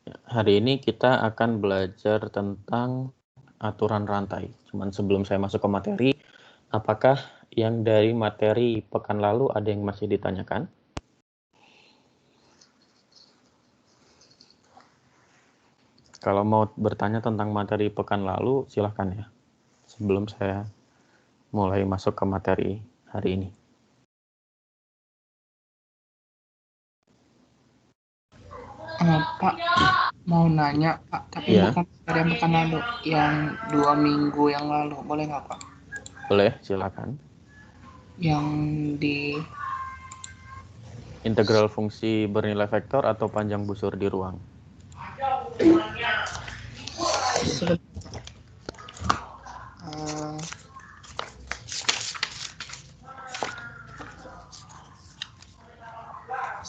Hari ini kita akan belajar tentang aturan rantai. Cuman sebelum saya masuk ke materi, apakah yang dari materi pekan lalu ada yang masih ditanyakan? Kalau mau bertanya tentang materi pekan lalu, silahkan ya. Sebelum saya mulai masuk ke materi hari ini. Pak, mau nanya Pak, tapi Ya, bukan dari yang pekan lalu, yang 2 minggu yang lalu, boleh nggak Pak? boleh, silakan. Yang di Integral fungsi bernilai vektor atau panjang busur di ruang.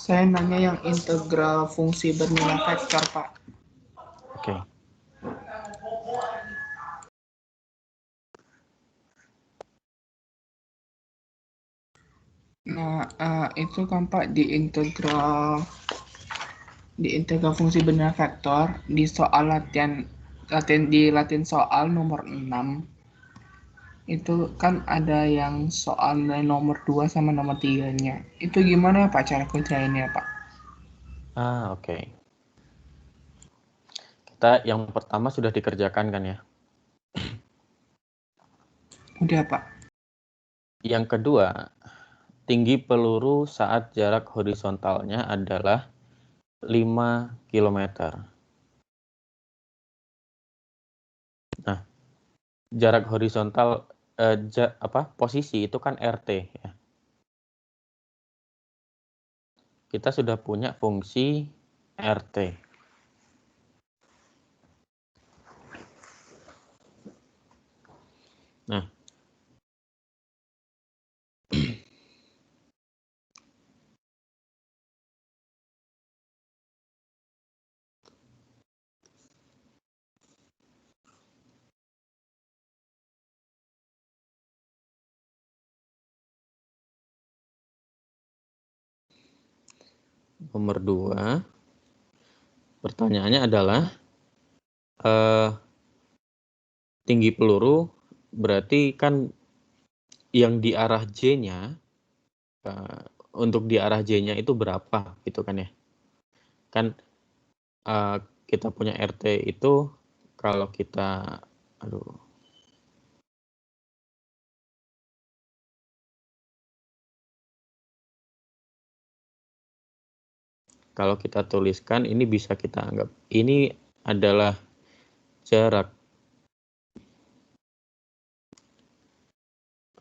saya nanya yang integral fungsi bernilai vektor Pak. Oke. Nah, itu kan Pak di integral fungsi bernilai vektor di soal latihan soal nomor 6 itu kan ada yang soal nomor 2 sama nomor 3-nya. Itu gimana Pak cara kerjainnya Pak? Oke. Kita yang pertama sudah dikerjakan kan ya? Udah Pak. Yang kedua, tinggi peluru saat jarak horizontalnya adalah 5 km. Nah, jarak horizontal posisi itu kan RT ya. Kita sudah punya fungsi RT. Nah, nomor 2, pertanyaannya adalah tinggi peluru berarti kan yang di arah J-nya, untuk di arah J-nya itu berapa gitu kan ya. Kan kita punya RT itu kalau kita, kalau kita tuliskan ini bisa kita anggap ini adalah jarak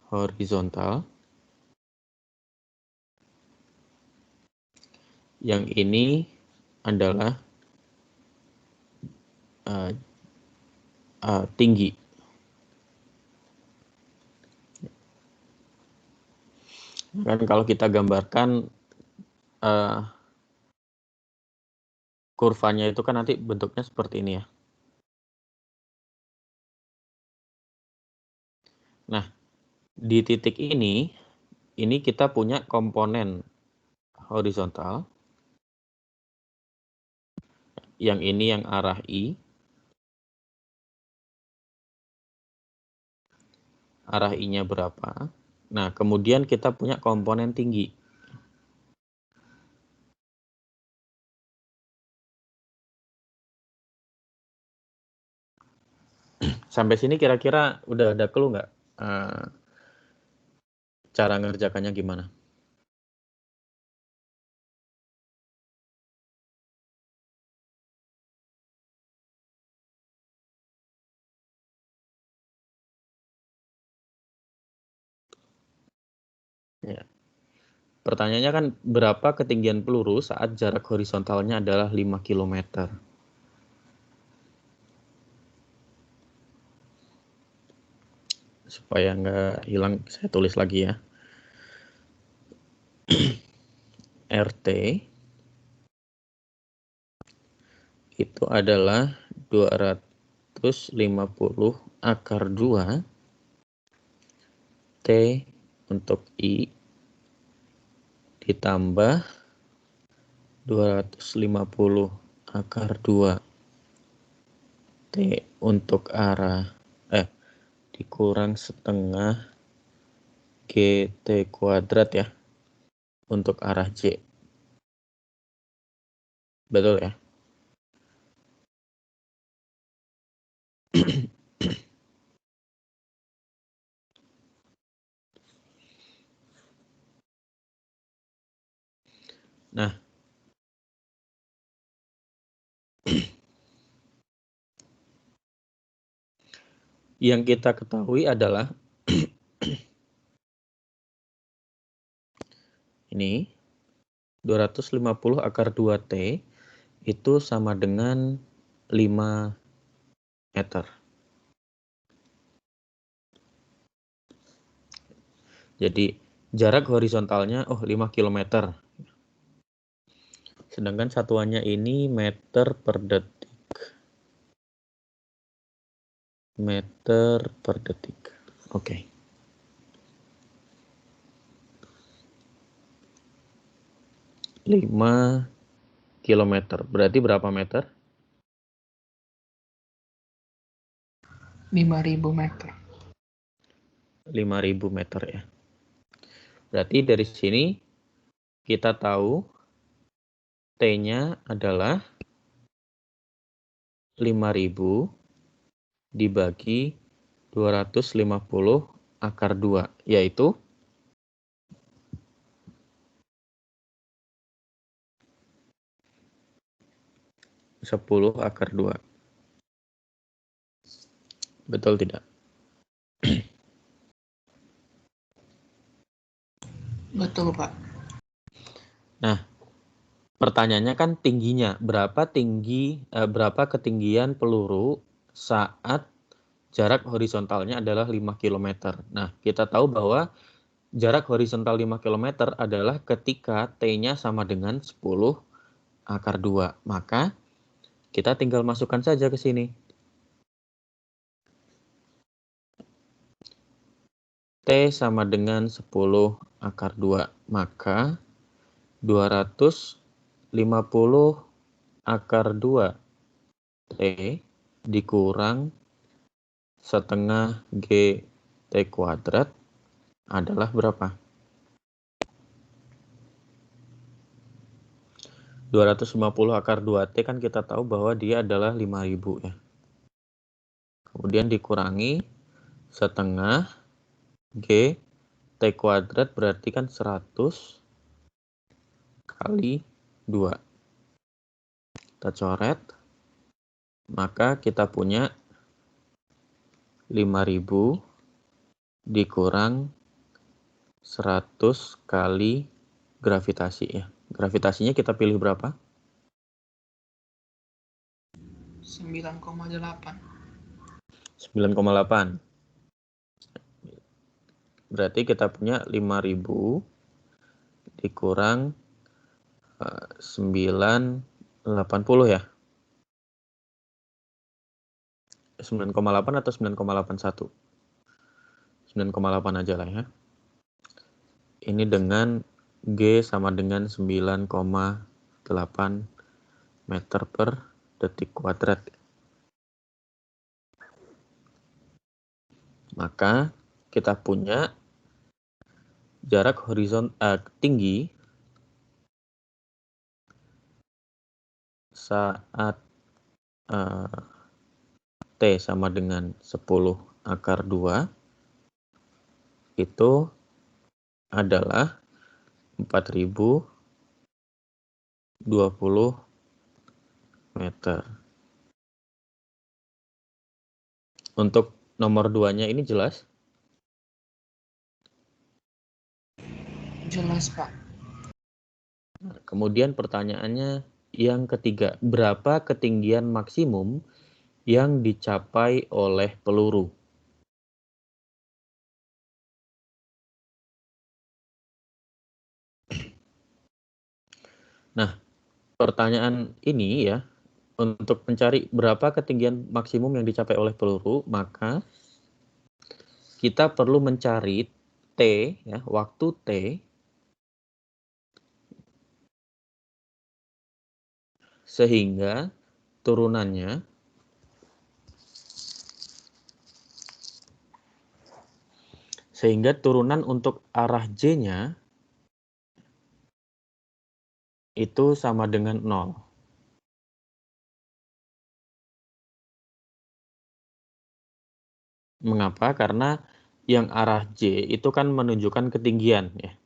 horizontal, yang ini adalah tinggi. Kan kalau kita gambarkan kurvanya itu kan nanti bentuknya seperti ini ya. Nah, di titik ini kita punya komponen horizontal. Yang ini yang arah I. Arah I-nya berapa? Nah, kemudian kita punya komponen tinggi. Sampai sini kira-kira udah ada clue nggak? Cara ngerjakannya gimana? Ya. Pertanyaannya kan berapa ketinggian peluru saat jarak horizontalnya adalah 5 km? Supaya nggak hilang, saya tulis lagi ya. RT itu adalah 250 akar 2 T untuk I ditambah 250 akar 2 T untuk arah dikurang setengah GT kuadrat ya untuk arah J. Betul ya? Nah, yang kita ketahui adalah ini 250 akar 2T itu sama dengan 5 meter. Jadi jarak horizontalnya 5 km. Sedangkan satuannya ini meter per detik. Meter per detik. Oke. Okay. 5 km. Berarti berapa meter? 5.000 meter. 5.000 meter ya. Berarti dari sini kita tahu T-nya adalah 5.000 dibagi 250 akar 2, yaitu 10 akar 2. Betul tidak? Betul, Pak. Nah, pertanyaannya kan tingginya. Berapa ketinggian peluru saat jarak horizontalnya adalah 5 km. Nah, kita tahu bahwa jarak horizontal 5 km adalah ketika T-nya sama dengan 10 akar 2. Maka kita tinggal masukkan saja ke sini. T sama dengan 10 akar 2. Maka 250 akar 2 T dikurang setengah GT kuadrat adalah berapa? 250 akar 2T kan kita tahu bahwa dia adalah 5.000 ya. Kemudian dikurangi setengah GT kuadrat berarti kan 100 kali 2. Kita coret. Maka kita punya 5.000 dikurang 100 kali gravitasi ya. Gravitasinya kita pilih berapa? 9,8. 9,8. Berarti kita punya 5.000 dikurang 980 ya. 9,8 atau 9,81? 9,8 aja lah ya. Ini dengan G sama dengan 9,8 meter per detik kuadrat. Maka kita punya jarak tinggi saat T sama dengan 10 akar 2 itu adalah 4.020 meter. Untuk nomor 2-nya ini jelas? Jelas, Pak. Kemudian pertanyaannya yang ketiga, berapa ketinggian maksimum yang dicapai oleh peluru? Nah, pertanyaan ini ya, untuk mencari berapa ketinggian maksimum yang dicapai oleh peluru, maka kita perlu mencari T, ya, waktu T sehingga turunannya turunan untuk arah J-nya itu sama dengan 0. Mengapa? Karena yang arah J itu kan menunjukkan ketinggian ya.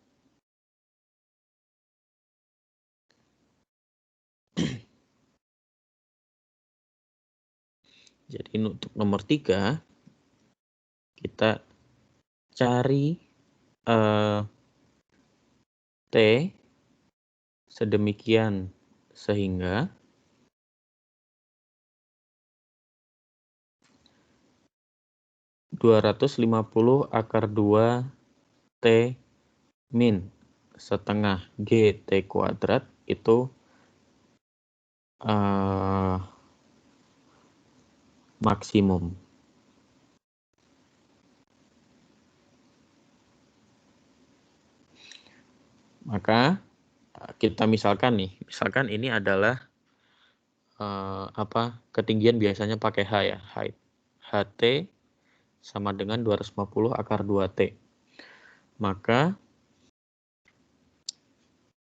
Jadi untuk nomor 3 kita cari T sedemikian sehingga (250/2 T min setengah GT kuadrat itu maksimum. Maka kita misalkan ini adalah ketinggian biasanya pakai H ya, height. HT sama dengan 250/2T. Maka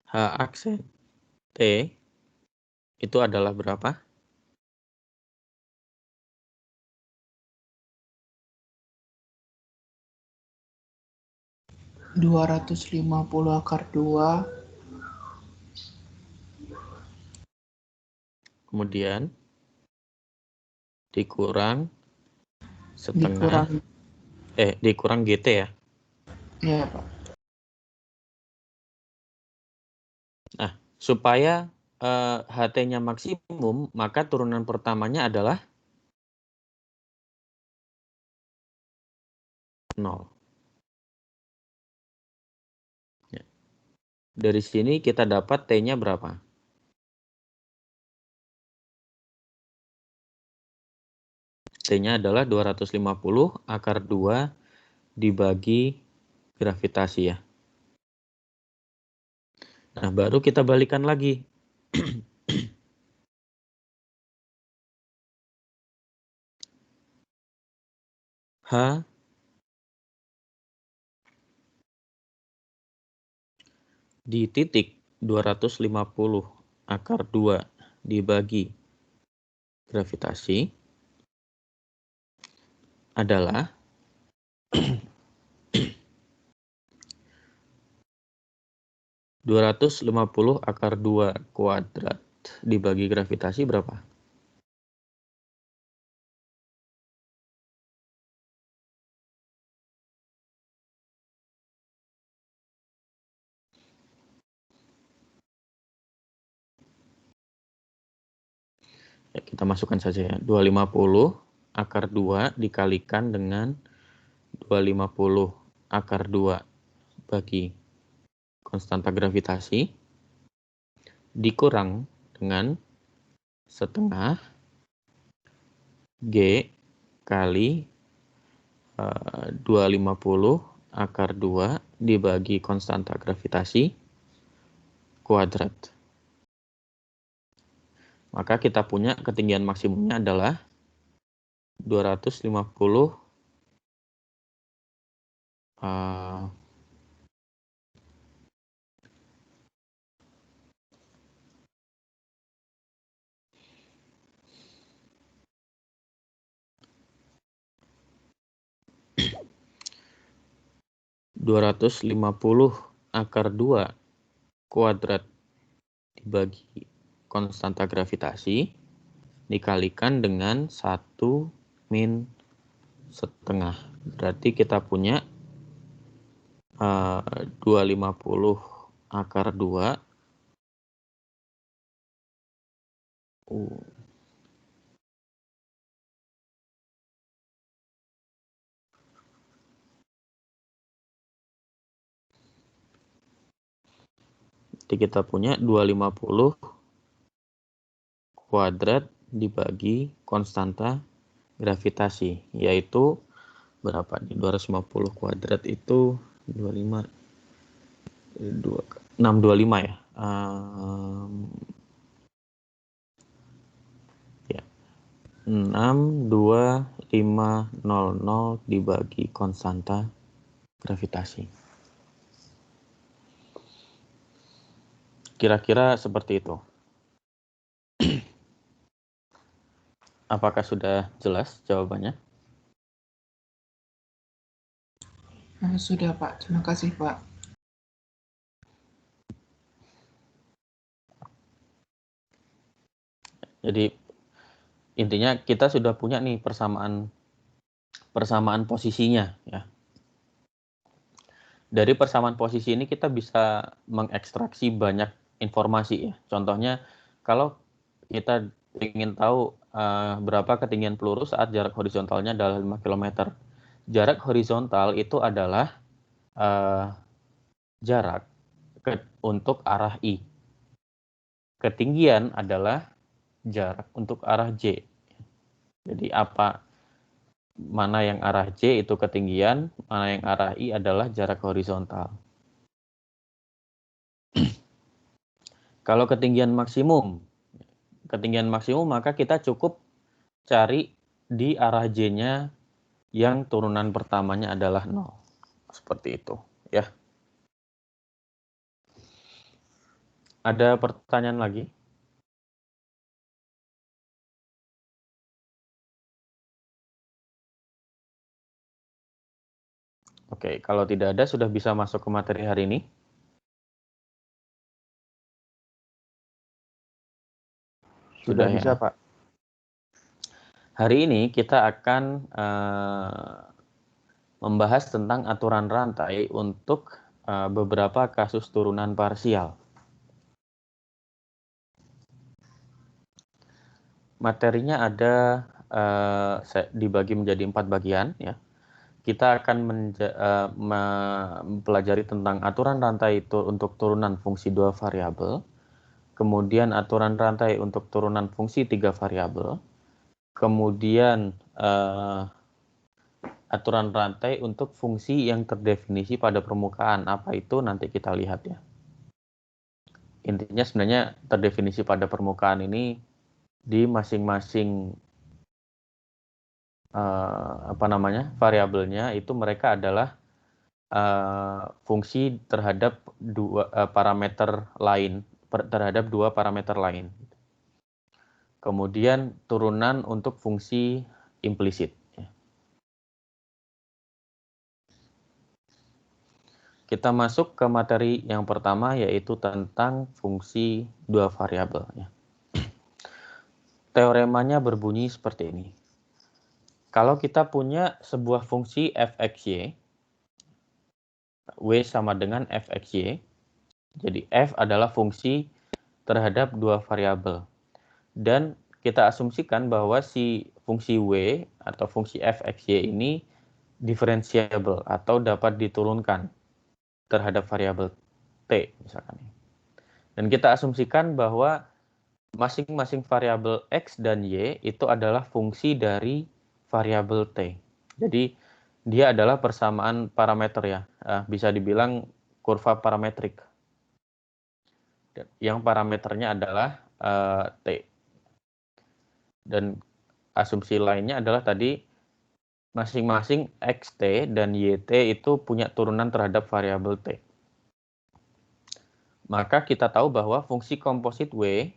H aksen T itu adalah berapa? 250/2. Kemudian dikurang setengah dikurang GT ya. Iya, Pak. Nah, supaya HT-nya maksimum, maka turunan pertamanya adalah 0. Ya. Dari sini kita dapat T-nya berapa? T-nya adalah 250/2 dibagi gravitasi ya. Nah, baru kita balikan lagi. H di titik 250/2 dibagi gravitasi adalah 250/2 kuadrat dibagi gravitasi berapa? Ya, kita masukkan saja ya. 250/2 dikalikan dengan 250/2 bagi konstanta gravitasi dikurang dengan setengah G kali 250/2 dibagi konstanta gravitasi kuadrat. Maka kita punya ketinggian maksimumnya adalah 250 250/2 kuadrat dibagi konstanta gravitasi dikalikan dengan 1 min setengah. Berarti kita punya 250/2 Jadi kita punya 250 kuadrat dibagi konstanta gravitasi, yaitu berapa nih? 250 kuadrat itu 625 ya. 62500 dibagi konstanta gravitasi. Kira-kira seperti itu. Apakah sudah jelas jawabannya? Sudah, Pak. Terima kasih, Pak. Jadi intinya kita sudah punya nih persamaan posisinya ya. Dari persamaan posisi ini kita bisa mengekstraksi banyak informasi ya. Contohnya kalau kita ingin tahu berapa ketinggian peluru saat jarak horizontalnya adalah 5 km. Jarak horizontal itu adalah jarak untuk arah I. Ketinggian adalah jarak untuk arah J. Jadi mana yang arah J itu ketinggian, mana yang arah I adalah jarak horizontal. Kalau ketinggian maksimum maka kita cukup cari di arah J-nya yang turunan pertamanya adalah 0. Seperti itu, ya. Ada pertanyaan lagi? Oke, kalau tidak ada sudah bisa masuk ke materi hari ini. Sudah bisa, ya? Pak. Hari ini kita akan membahas tentang aturan rantai untuk beberapa kasus turunan parsial. Materinya ada dibagi menjadi 4 bagian ya. Kita akan mempelajari tentang aturan rantai itu untuk turunan fungsi 2 variabel, kemudian aturan rantai untuk turunan fungsi 3 variabel, kemudian aturan rantai untuk fungsi yang terdefinisi pada permukaan. Apa itu nanti kita lihat ya. Intinya sebenarnya terdefinisi pada permukaan ini di masing-masing variabelnya itu mereka adalah fungsi terhadap dua parameter lain. Kemudian turunan untuk fungsi implisit. Kita masuk ke materi yang pertama yaitu tentang fungsi 2 variabel. Teoremanya berbunyi seperti ini. Kalau kita punya sebuah fungsi f(x, y), W sama dengan f(x, y), jadi f adalah fungsi terhadap 2 variabel. Dan kita asumsikan bahwa si fungsi W atau fungsi f(x, y) ini differentiable atau dapat diturunkan terhadap variabel T misalkan. Dan kita asumsikan bahwa masing-masing variabel X dan Y itu adalah fungsi dari variabel T. Jadi dia adalah persamaan parameter ya, bisa dibilang kurva parametrik. Yang parameternya adalah T. Dan asumsi lainnya adalah tadi masing-masing XT dan YT itu punya turunan terhadap variabel T. Maka kita tahu bahwa fungsi komposit W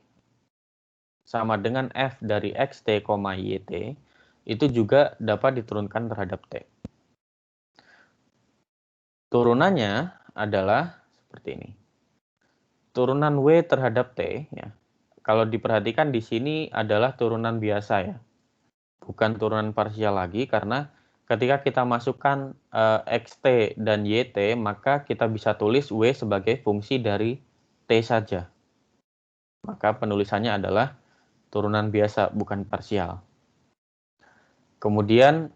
sama dengan F dari XT, YT itu juga dapat diturunkan terhadap T. Turunannya adalah seperti ini. Turunan W terhadap T, ya. Kalau diperhatikan di sini adalah turunan biasa ya. Bukan turunan parsial lagi karena ketika kita masukkan XT dan YT, maka kita bisa tulis W sebagai fungsi dari T saja. Maka penulisannya adalah turunan biasa, bukan parsial. Kemudian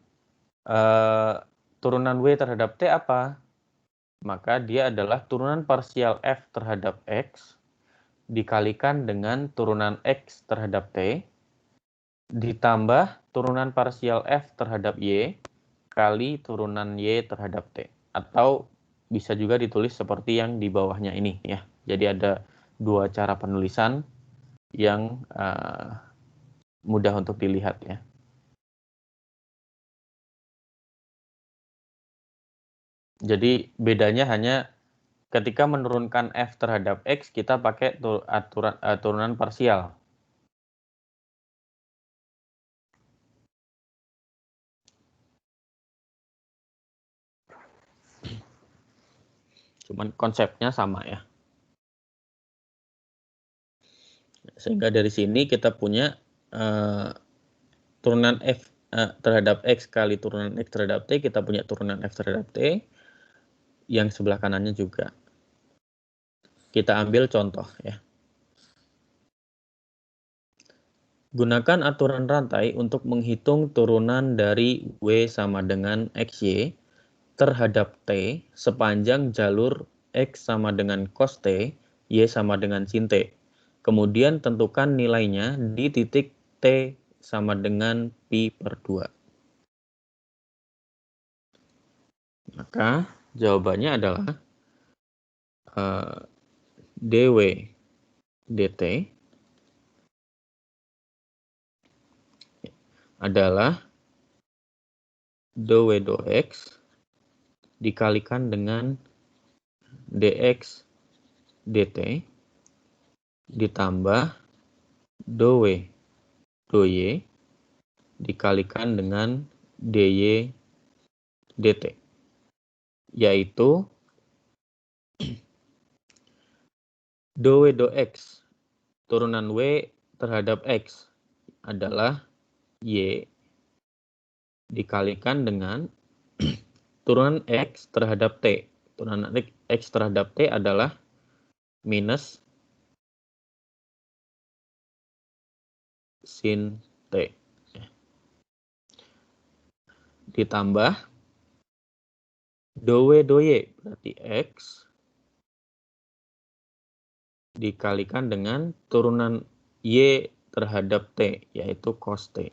turunan W terhadap T apa? Maka dia adalah turunan parsial F terhadap X dikalikan dengan turunan X terhadap T ditambah turunan parsial F terhadap Y kali turunan Y terhadap T. Atau bisa juga ditulis seperti yang di bawahnya ini ya. Jadi ada 2 cara penulisan yang mudah untuk dilihat ya. Jadi bedanya hanya ketika menurunkan F terhadap X, kita pakai turunan parsial. Cuman konsepnya sama ya. Sehingga dari sini kita punya turunan F terhadap X kali turunan X terhadap T, kita punya turunan F terhadap T, yang sebelah kanannya juga. Kita ambil contoh ya. Gunakan aturan rantai untuk menghitung turunan dari W sama dengan XY terhadap T sepanjang jalur X sama dengan cos T, Y sama dengan sin T. Kemudian tentukan nilainya di titik T sama dengan pi per 2. Maka jawabannya adalah dW dt adalah dW dx dikalikan dengan dx dt ditambah dW dy dikalikan dengan dy dt, yaitu dW dx turunan W terhadap X adalah Y dikalikan dengan turunan X terhadap T. Turunan X terhadap T adalah minus sin T. Ditambah dW dy berarti X dikalikan dengan turunan Y terhadap T, yaitu cos T.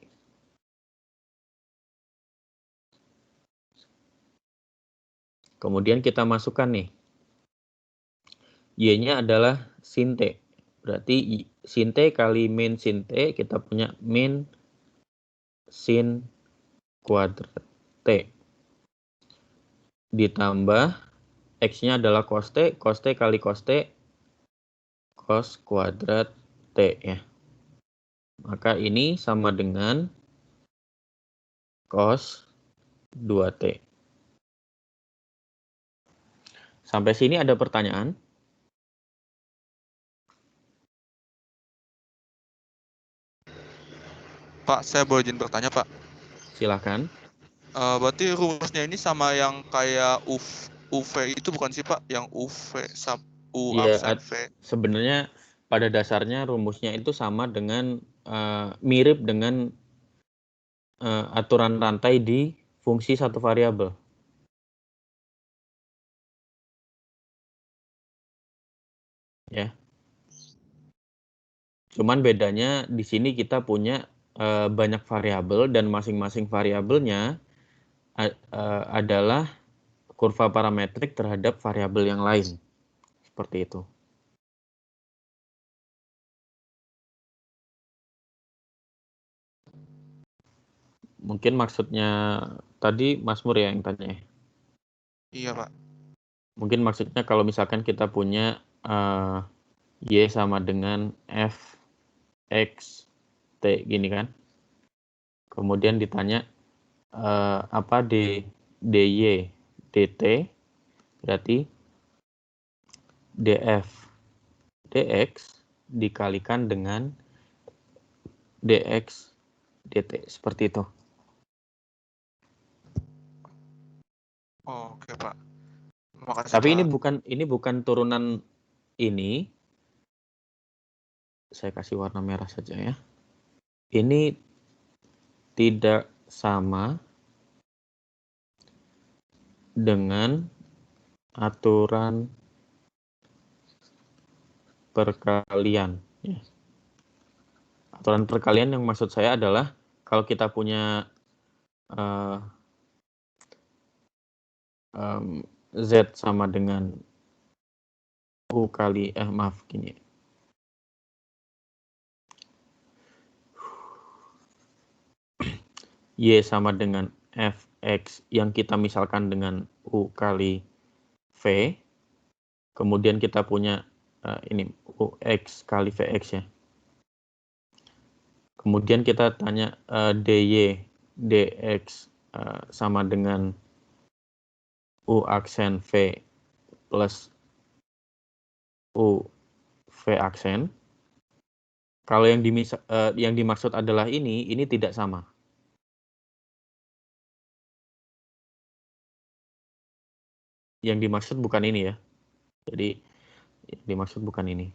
Kemudian kita masukkan nih. Y-nya adalah sin T. Berarti sin T kali min sin T, kita punya min sin kuadrat T. Ditambah X-nya adalah cos T kali cos T, cos kuadrat T ya. Maka ini sama dengan cos 2T. Sampai sini ada pertanyaan? Pak, saya boleh izin bertanya, Pak? Silakan. Berarti rumusnya ini sama yang kayak UV itu bukan sih, Pak? Yang UV sub U Ya, absen V. sebenarnya pada dasarnya rumusnya itu sama dengan mirip dengan aturan rantai di fungsi satu variabel. Ya. Cuman bedanya di sini kita punya banyak variabel dan masing-masing variabelnya adalah kurva parametrik terhadap variabel yang lain. Seperti itu. Mungkin maksudnya tadi Mas Mur ya yang tanya. Iya, Pak. Mungkin maksudnya kalau misalkan kita punya Y sama dengan F X T gini kan. Kemudian ditanya apa DY DT, berarti DF DX dikalikan dengan DX DT, seperti itu. Oh, oke, Pak. Makasih, Tapi Pak. ini bukan turunan ini. Saya kasih warna merah saja ya. Ini tidak sama dengan aturan perkalian. Ya. Aturan perkalian yang maksud saya adalah kalau kita punya Z sama dengan U kali, maaf gini. Y sama dengan Fx yang kita misalkan dengan U kali V. Kemudian kita punya ini UX kali VX ya. Kemudian kita tanya DY, DX sama dengan U aksen V plus U V aksen. Kalau yang dimaksud adalah ini tidak sama. Yang dimaksud bukan ini ya. Jadi yang dimaksud bukan ini.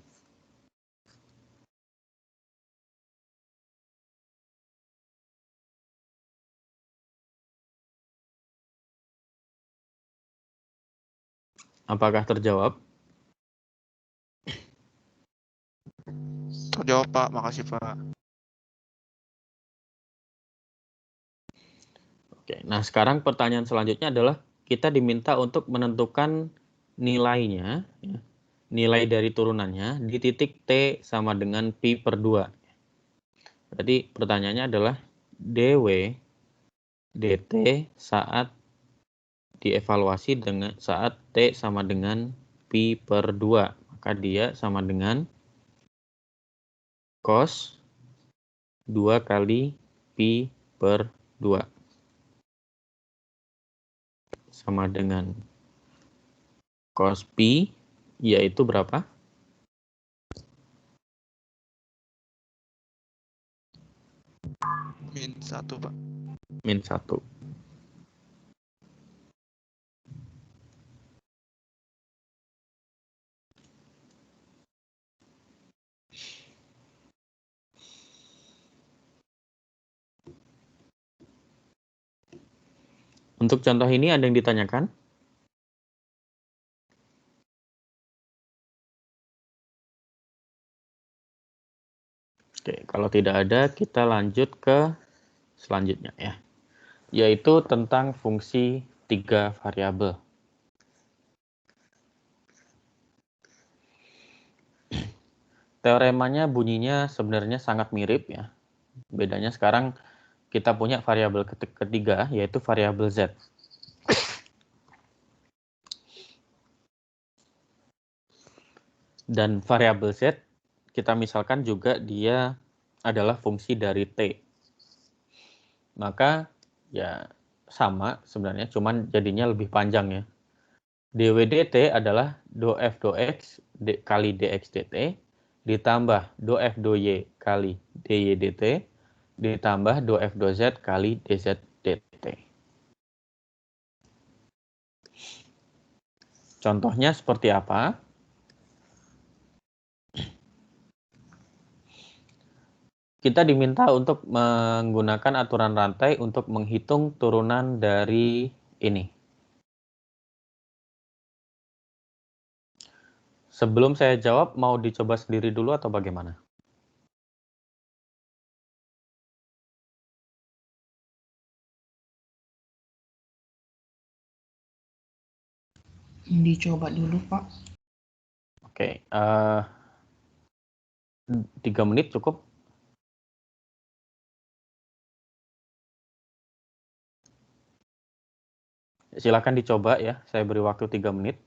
Apakah terjawab? Terjawab Pak, makasih Pak. Oke, nah sekarang pertanyaan selanjutnya adalah kita diminta untuk menentukan nilainya, ya, nilai dari turunannya di titik T sama dengan Pi per 2. Berarti pertanyaannya adalah DW DT saat dievaluasi dengan saat T sama dengan Pi per 2. Maka dia sama dengan cos 2 kali Pi per 2. Sama dengan cos Pi, yaitu berapa? -1 Pak. -1. Untuk contoh ini ada yang ditanyakan? Oke, kalau tidak ada, kita lanjut ke selanjutnya ya, yaitu tentang fungsi 3 variabel. Teoremanya bunyinya sebenarnya sangat mirip ya. Bedanya sekarang kita punya variabel ketiga, yaitu variabel Z. Dan variabel Z, kita misalkan juga dia adalah fungsi dari T. Maka ya sama sebenarnya, cuman jadinya lebih panjang ya. dw dt adalah dof dox kali dx dt ditambah dof doy kali dy dt ditambah dof doz kali dz dt. Contohnya seperti apa? Kita diminta untuk menggunakan aturan rantai untuk menghitung turunan dari ini. Sebelum saya jawab, mau dicoba sendiri dulu atau bagaimana? Dicoba dulu, Pak. Oke, 3 menit cukup? Silakan dicoba ya, saya beri waktu 3 menit.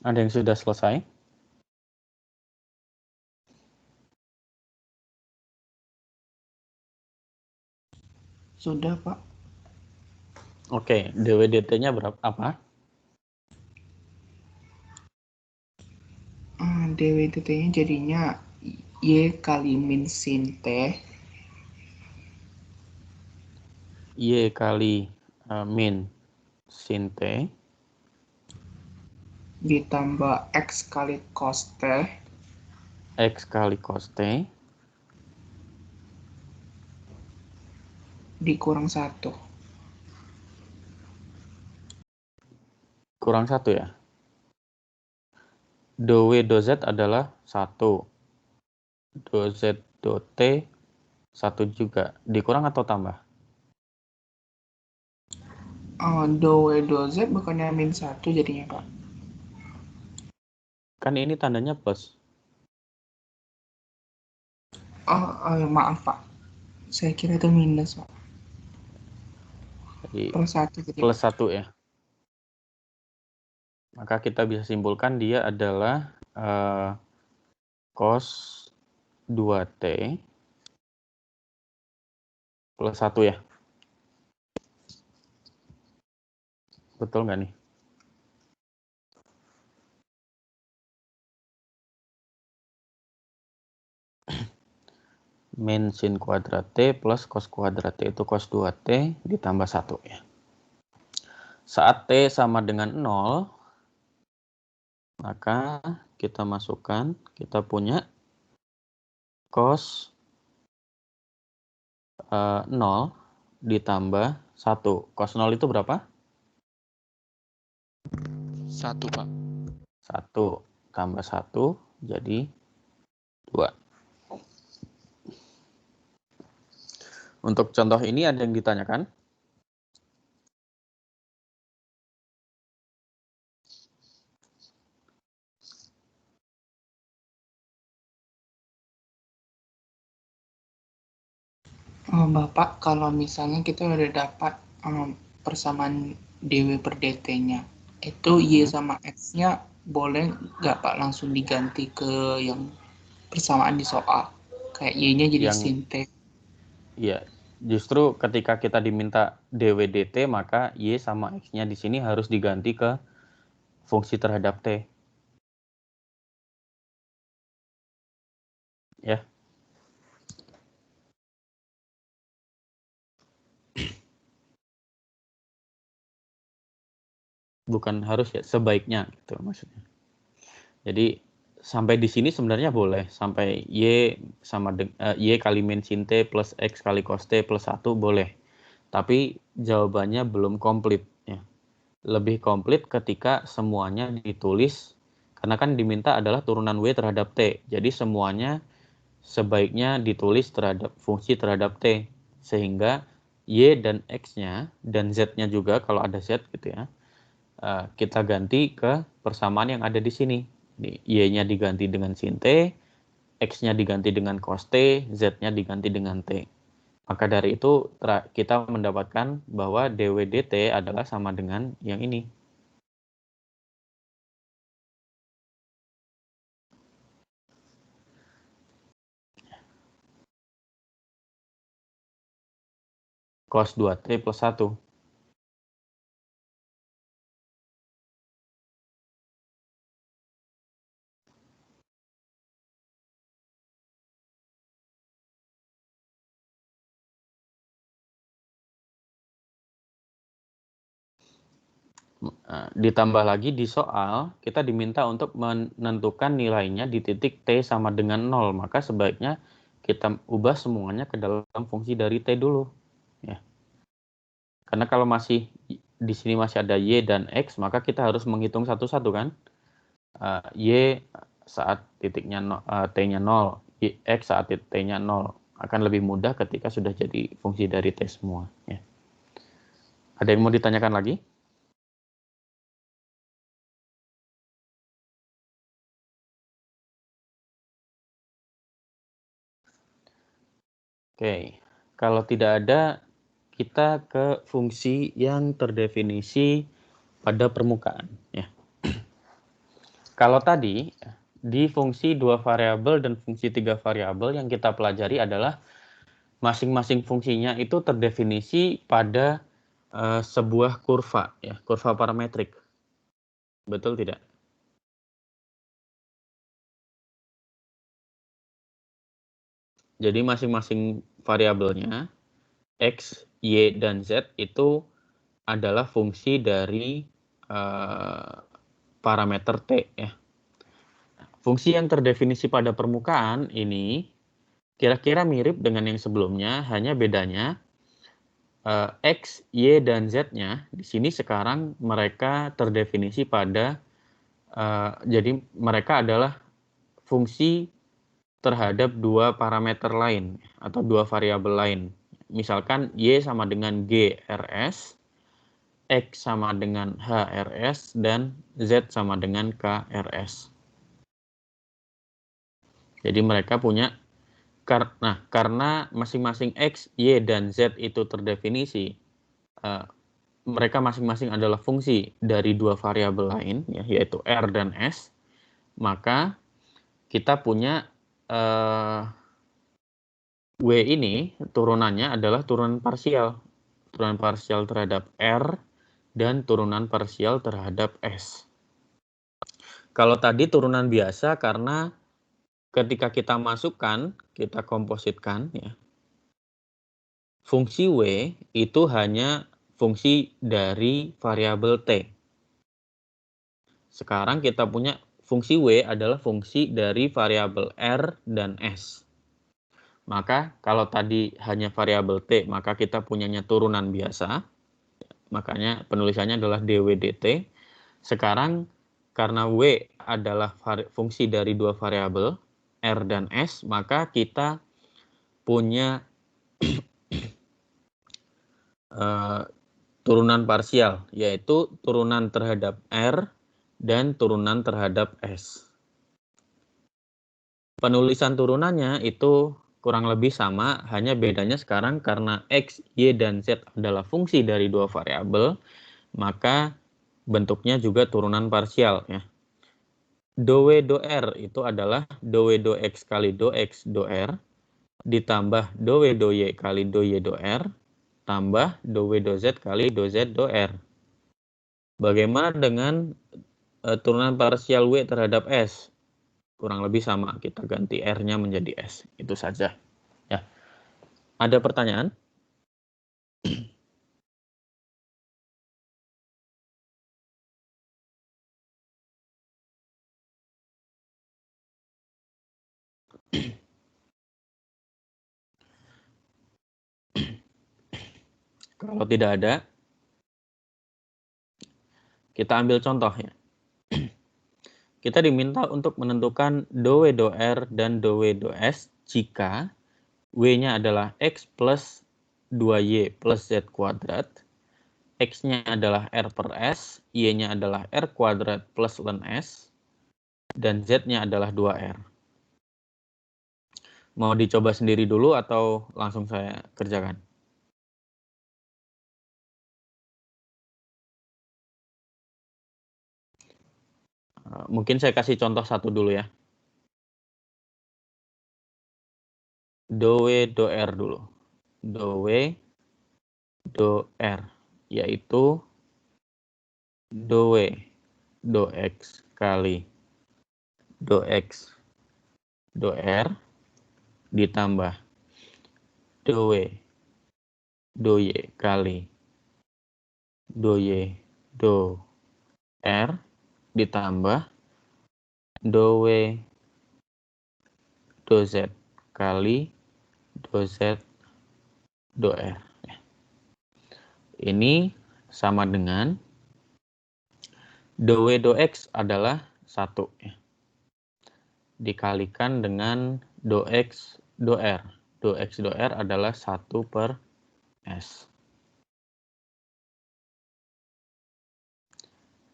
Ada yang sudah selesai? Sudah, Pak. Oke, DWDT-nya berapa? Apa? DWDT-nya jadinya Y kali min sin T Y kali min sin T ditambah X kali cos T X kali cos T dikurang 1. kurang 1 ya. Do W do Z adalah 1. Do Z do T 1 juga. Dikurang atau tambah? Do W do Z bukannya min 1 jadinya, Pak. Kan ini tandanya plus. Maaf, Pak. Saya kira itu minus, Pak. Jadi Plus 1 jadi. plus 1 ya. Maka kita bisa simpulkan dia adalah cos 2T plus 1 ya. Betul nggak nih? Min sin kuadrat T plus cos kuadrat T itu cos 2T ditambah 1 ya. Saat T sama dengan 0, maka kita masukkan, kita punya cos 0 ditambah 1. Cos 0 itu berapa? 1, Pak. 1 tambah 1 jadi 2. Untuk contoh ini ada yang ditanyakan? Bapak, kalau misalnya kita udah dapat persamaan DW per DT-nya, itu Y sama X-nya boleh nggak Pak langsung diganti ke yang persamaan di soal? Kayak Y-nya jadi sin T. Iya, justru ketika kita diminta DWDT, maka Y sama X-nya di sini harus diganti ke fungsi terhadap T. Ya. Bukan harus ya, sebaiknya gitu maksudnya. Jadi sampai di sini sebenarnya boleh, sampai Y sama Y kali min sin T plus X kali cos T plus 1 boleh. Tapi jawabannya belum komplit ya. Lebih komplit ketika semuanya ditulis, karena kan diminta adalah turunan W terhadap T. Jadi semuanya sebaiknya ditulis terhadap fungsi terhadap T, sehingga Y dan X-nya dan Z-nya juga kalau ada Z gitu ya, kita ganti ke persamaan yang ada di sini. Y-nya diganti dengan sin T, X-nya diganti dengan cos T, Z-nya diganti dengan T. Maka dari itu kita mendapatkan bahwa DWDT adalah sama dengan yang ini. Cos 2T plus 1. Ditambah lagi di soal, kita diminta untuk menentukan nilainya di titik T sama dengan 0. Maka sebaiknya kita ubah semuanya ke dalam fungsi dari T dulu. Ya. Karena kalau masih di sini masih ada Y dan X, maka kita harus menghitung satu-satu kan. Y saat titiknya T-nya 0, X saat T-nya 0. Akan lebih mudah ketika sudah jadi fungsi dari T semua. Ya. Ada yang mau ditanyakan lagi? Oke, kalau tidak ada, kita ke fungsi yang terdefinisi pada permukaan. Ya. Kalau tadi, di fungsi 2 variabel dan fungsi 3 variabel yang kita pelajari adalah masing-masing fungsinya itu terdefinisi pada sebuah kurva, ya, kurva parametrik. Betul tidak? Jadi masing-masing variabelnya X, Y, dan Z itu adalah fungsi dari parameter T. Ya. Fungsi yang terdefinisi pada permukaan ini kira-kira mirip dengan yang sebelumnya, hanya bedanya X, Y, dan Z-nya di sini sekarang mereka terdefinisi pada jadi mereka adalah fungsi terhadap 2 parameter lain atau 2 variabel lain. Misalkan Y sama dengan GRS, X sama dengan HRS, dan Z sama dengan KRS. Jadi mereka punya, karena masing-masing X, Y, dan Z itu terdefinisi, mereka masing-masing adalah fungsi dari 2 variabel lain, ya, yaitu R dan S, maka kita punya W ini turunannya adalah turunan parsial terhadap R dan turunan parsial terhadap S. Kalau tadi turunan biasa karena ketika kita masukkan, kita kompositkan, ya, fungsi W itu hanya fungsi dari variabel T. Sekarang kita punya fungsi W adalah fungsi dari variabel R dan S. Maka kalau tadi hanya variabel T, maka kita punyanya turunan biasa. Makanya penulisannya adalah dw dt. Sekarang karena W adalah fungsi dari 2 variabel R dan S, maka kita punya turunan parsial, yaitu turunan terhadap R dan turunan terhadap S. Penulisan turunannya itu kurang lebih sama, hanya bedanya sekarang karena X, Y, dan Z adalah fungsi dari 2 variabel, maka bentuknya juga turunan parsial. Ya. Do W do R itu adalah do W do X kali do X do R, ditambah do W do Y kali do Y do R, tambah do W do Z kali do Z do R. Bagaimana dengan turunan parsial W terhadap S? Kurang lebih sama, kita ganti R-nya menjadi S. Itu saja. Ya. Ada pertanyaan? Kalau tidak ada, kita ambil contoh ya. Kita diminta untuk menentukan do W do R dan do W do S jika W-nya adalah X plus 2Y plus Z kuadrat, X-nya adalah R per S, Y-nya adalah R kuadrat plus ln S, dan Z-nya adalah 2R. Mau dicoba sendiri dulu atau langsung saya kerjakan? Mungkin saya kasih contoh satu dulu ya. Do W do R dulu. Do W do R, yaitu do W do X kali do X do R ditambah do W do Y kali do Y do R ditambah do W do Z kali do Z do R. Ini sama dengan do W do X adalah 1 ya. Dikalikan dengan do X do R. Do X do R adalah 1 per S.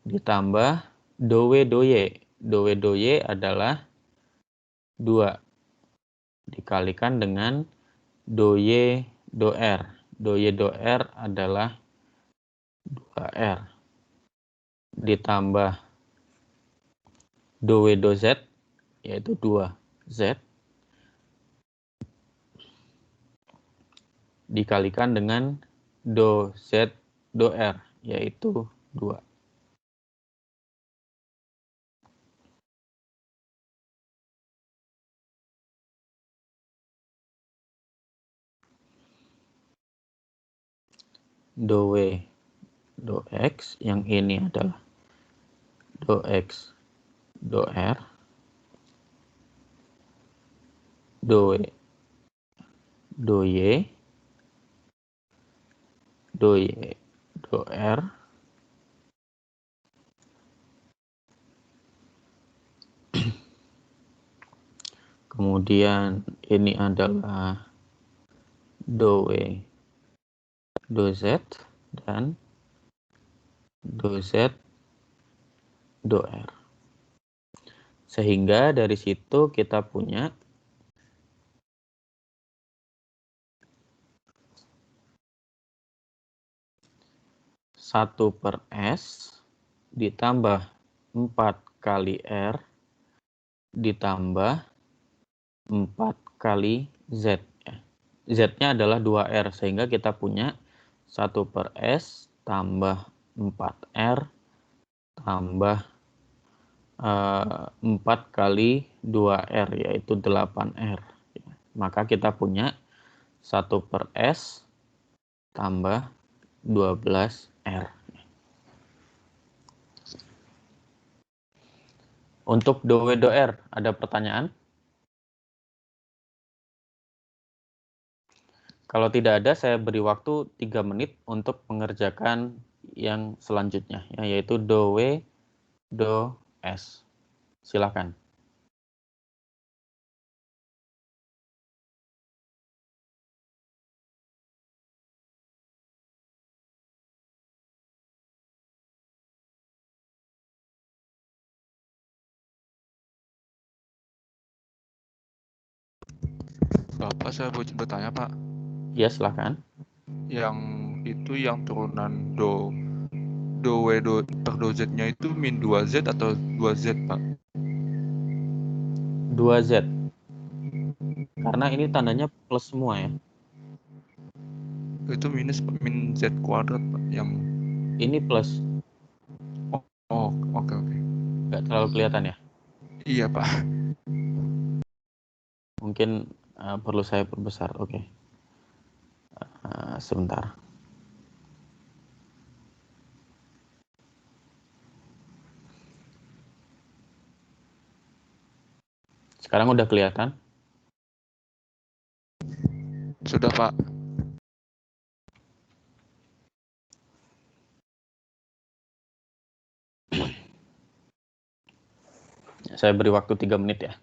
Ditambah do W do Y. Do W do Y adalah 2. Dikalikan dengan do Y do R. Do Y do R adalah 2R. Ditambah do W do Z, yaitu 2Z. Dikalikan dengan do Z do R, yaitu 2. Do W do X, yang ini adalah do X do R, do W do Y, do Y do R, kemudian ini adalah do W do Z, dan do Z do R. Sehingga dari situ kita punya satu per S ditambah 4 kali R ditambah 4 kali Z. Z-nya adalah 2R, sehingga kita punya 1 per S tambah 4R tambah 4 kali 2R, yaitu 8R. Maka kita punya 1 per S tambah 12R. Untuk do W do R, ada pertanyaan? Kalau tidak ada, saya beri waktu 3 menit untuk mengerjakan yang selanjutnya, yaitu do W do S. Silakan. Bapak, saya mau bertanya, Pak. Ya, silakan. Yang itu yang turunan do W do per do Z-nya itu min 2Z atau 2Z, Pak? 2Z. Karena ini tandanya plus semua ya. Itu minus min Z kuadrat, Pak. Yang Ini plus. oh, oke. Nggak terlalu kelihatan ya. Iya, Pak. Mungkin perlu saya perbesar. Oke. Sebentar. Sekarang udah kelihatan? Sudah, Pak. Saya beri waktu 3 menit ya.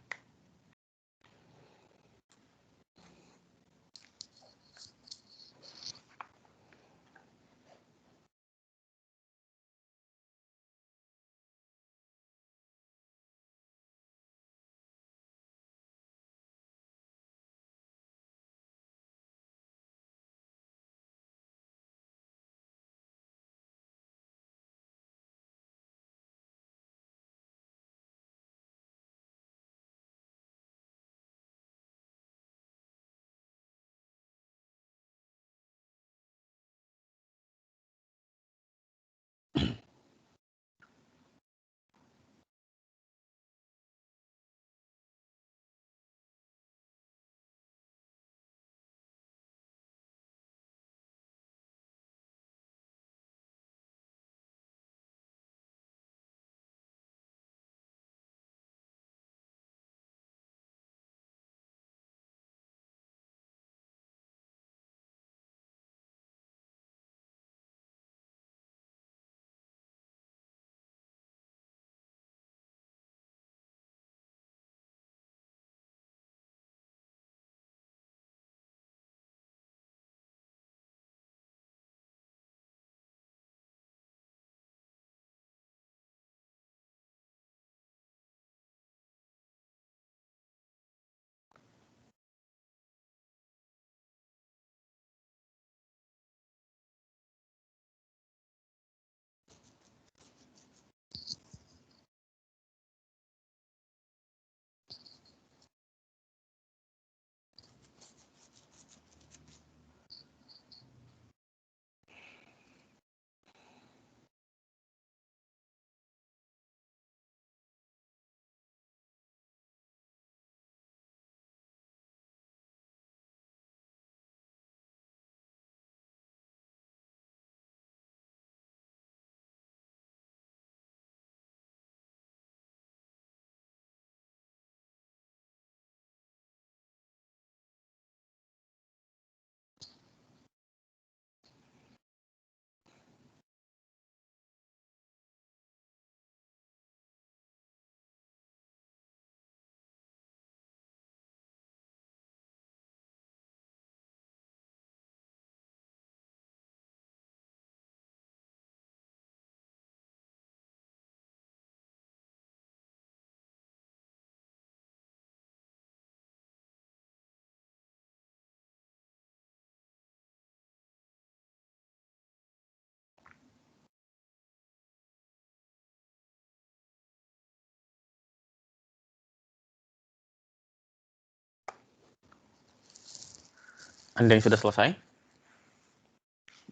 Anda yang sudah selesai?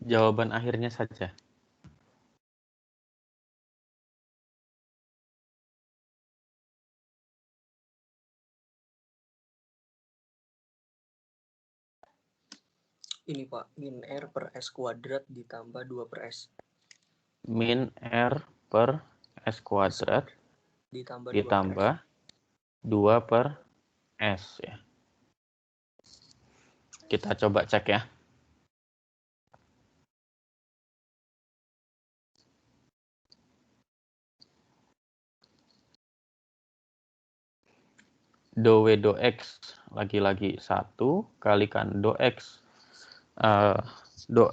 Jawaban akhirnya saja. Ini Pak, min R per S kuadrat ditambah 2 per S. Min R per S kuadrat Ditambah 2 per S. ditambah 2 per S ya. Kita coba cek ya. Do W do X lagi-lagi 1 kalikan do X do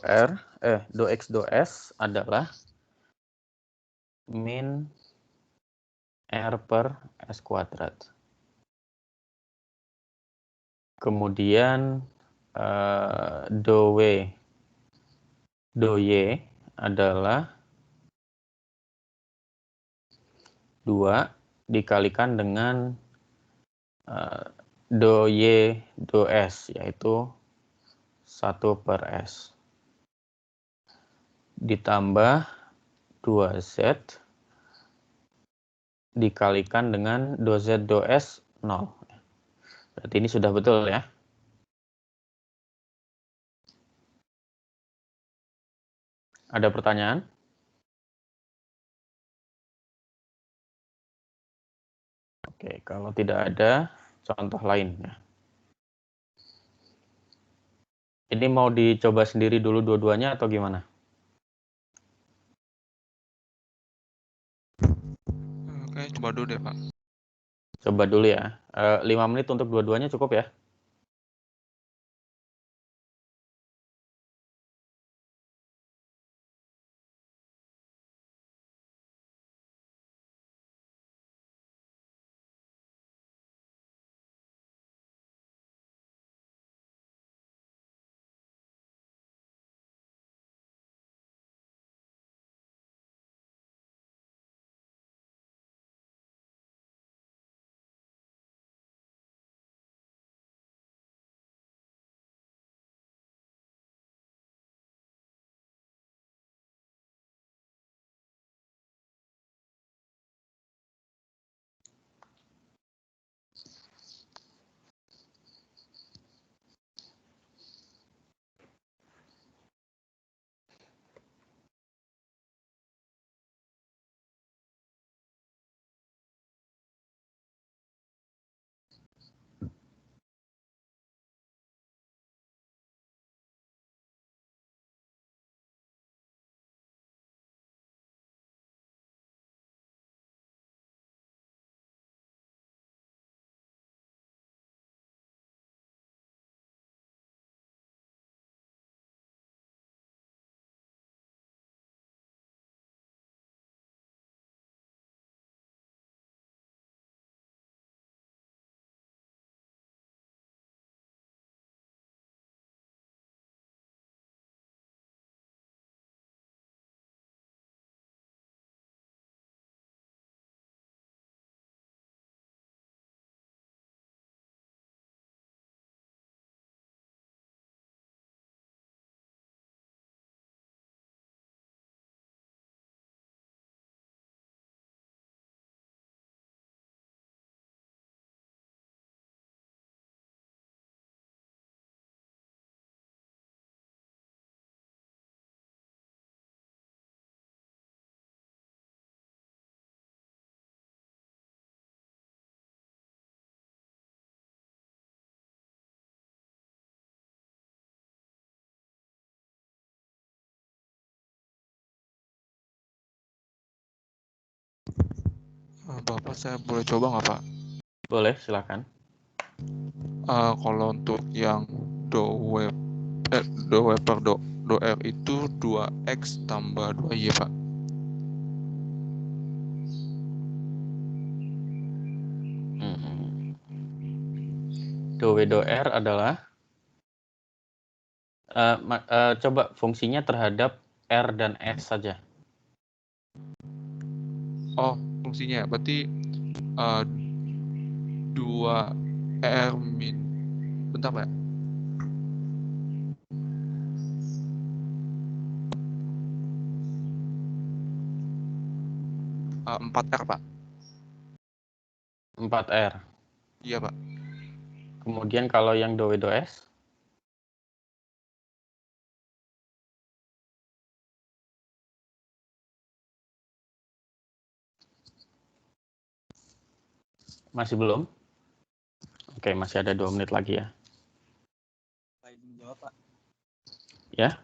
X do S adalah min R per S kuadrat. Kemudian do Y adalah 2 dikalikan dengan do Y do S, yaitu 1 per S. Ditambah 2Z dikalikan dengan do Z do S 0. Berarti ini sudah betul ya. Ada pertanyaan? Oke, kalau tidak ada, contoh lain ya. Ini mau dicoba sendiri dulu dua-duanya atau gimana? Oke, coba dulu deh, Pak. Coba dulu ya. 5 menit untuk dua-duanya cukup ya? Bapak, saya boleh coba nggak, Pak? Boleh, silakan. Kalau untuk yang do W per do R itu 2X tambah 2Y, Pak. Do W do R adalah coba fungsinya terhadap R dan S saja. Oh, fungsinya berarti 2R min, bentar Pak. 4R, Pak. 4R. Iya, Pak. Kemudian kalau yang do W do S? Masih belum? Oke, masih ada 2 menit lagi ya. Pak izin jawab, Pak. Ya?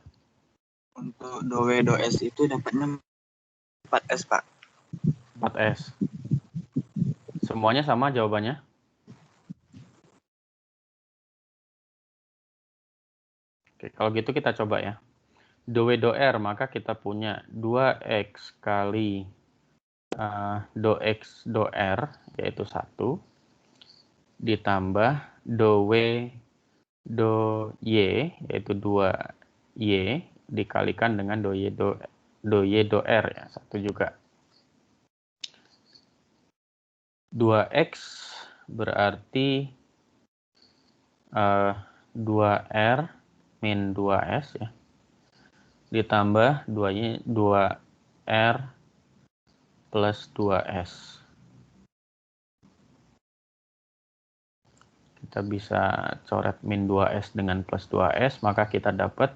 Untuk do W do S itu dapatnya 4S, Pak. 4S. Semuanya sama jawabannya? Oke, kalau gitu kita coba ya. Do W do R, maka kita punya 2X kali do X do R, yaitu 1, ditambah do W do Y, yaitu 2Y, dikalikan dengan do Y do R, ya, 1 juga. 2X berarti 2R min 2S, ya, ditambah 2R plus 2S. Kita bisa coret min 2S dengan plus 2S, maka kita dapat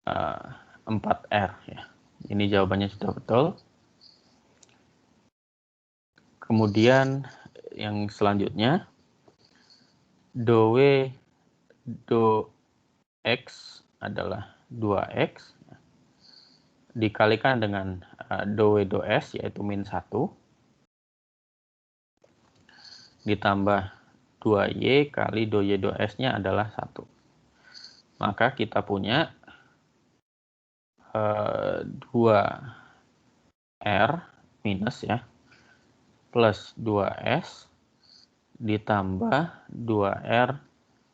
4R. Ya. Ini jawabannya sudah betul. Kemudian yang selanjutnya, do W do X adalah 2X, dikalikan dengan do W do S, yaitu min 1, ditambah 2Y kali do Y do S-nya adalah 1. Maka kita punya 2R minus, ya, plus 2S ditambah 2R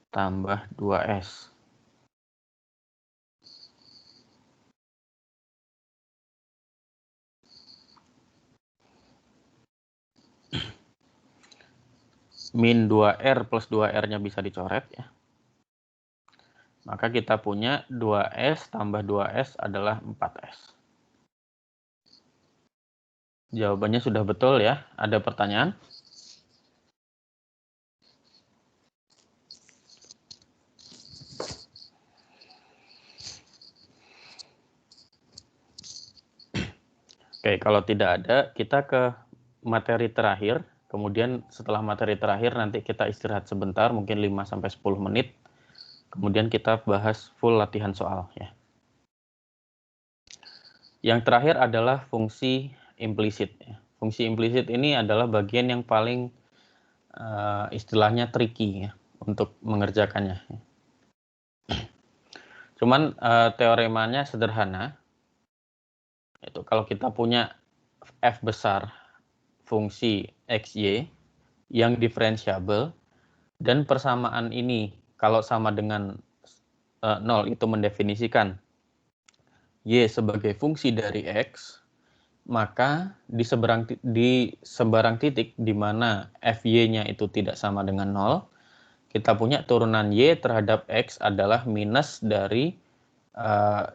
tambah 2S. Min 2R plus 2R-nya bisa dicoret, ya. Maka kita punya 2S tambah 2S adalah 4S. Jawabannya sudah betul, ya. Ada pertanyaan? Oke, kalau tidak ada, kita ke materi terakhir. Kemudian setelah materi terakhir nanti kita istirahat sebentar, mungkin 5-10 menit. Kemudian kita bahas full latihan soal, ya. Yang terakhir adalah fungsi implisit, ya. Fungsi implisit ini adalah bagian yang paling istilahnya tricky, ya, untuk mengerjakannya. Cuman teoremanya sederhana. Itu kalau kita punya f besar fungsi xy yang diferensiabel dan persamaan ini kalau sama dengan 0 itu mendefinisikan y sebagai fungsi dari x, maka di sebarang titik di mana fy-nya itu tidak sama dengan 0, kita punya turunan y terhadap x adalah minus dari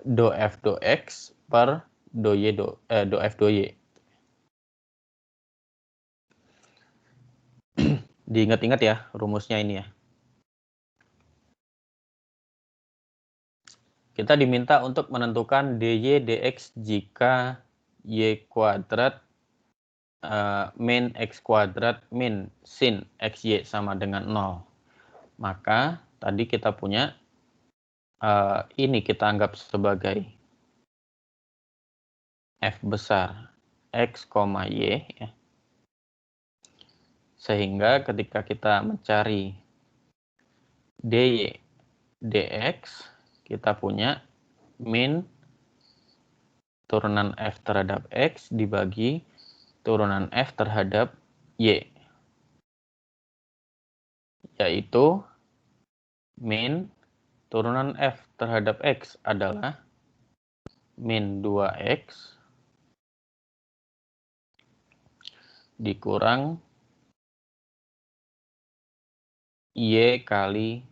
do f do x per do f do y. Diingat-ingat ya rumusnya ini, ya. Kita diminta untuk menentukan dy dx jika y kuadrat min x kuadrat min sin xy sama dengan 0. Maka tadi kita punya ini kita anggap sebagai f besar x, y, ya. Sehingga ketika kita mencari dy dx, kita punya min turunan f terhadap x dibagi turunan f terhadap y, yaitu min turunan f terhadap x adalah min 2x dikurang y kali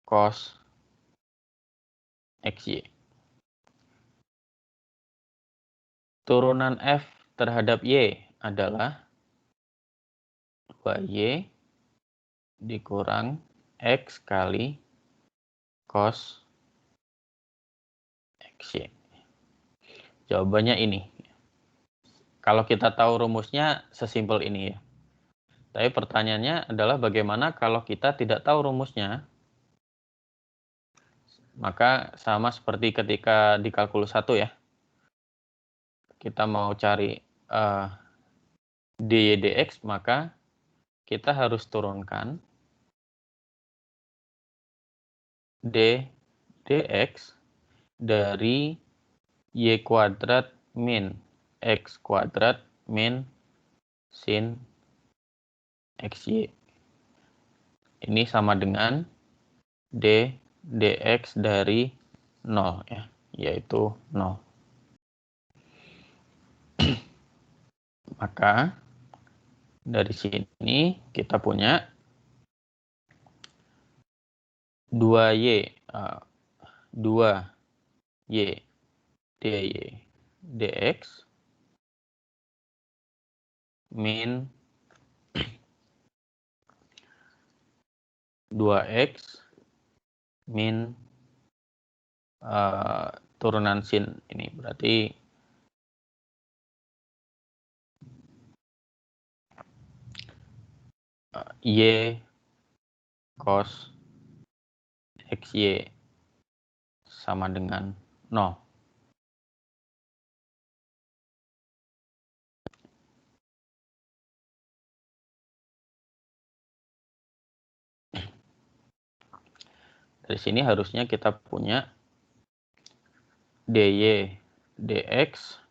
cos xy. Turunan f terhadap Y adalah 2Y dikurang X kali cos XY. Jawabannya ini. Kalau kita tahu rumusnya sesimpel ini ya. Tapi pertanyaannya adalah bagaimana kalau kita tidak tahu rumusnya? Maka sama seperti ketika di kalkulus 1 ya. Kita mau cari dy dx, maka kita harus turunkan d dx dari y kuadrat min x kuadrat min sin xy. Ini sama dengan d dx dari 0 ya, yaitu 0. Maka dari sini kita punya 2y 2y dy dx min 2x min turunan sin ini berarti y cos xy sama dengan 0. Dari sini harusnya kita punya dy dx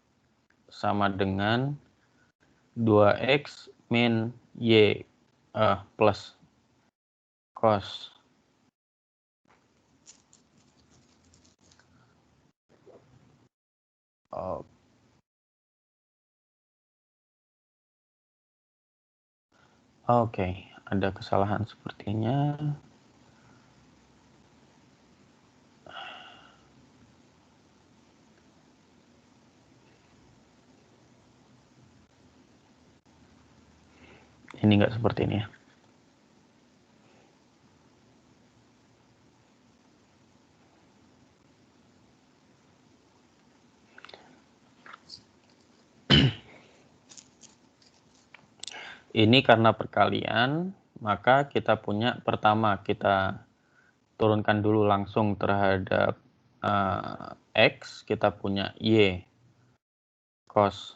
sama dengan 2x min y plus cos Oke, ada kesalahan sepertinya. Ini enggak seperti ini ya. Ini karena perkalian, maka kita punya pertama kita turunkan dulu langsung terhadap X, kita punya Y cos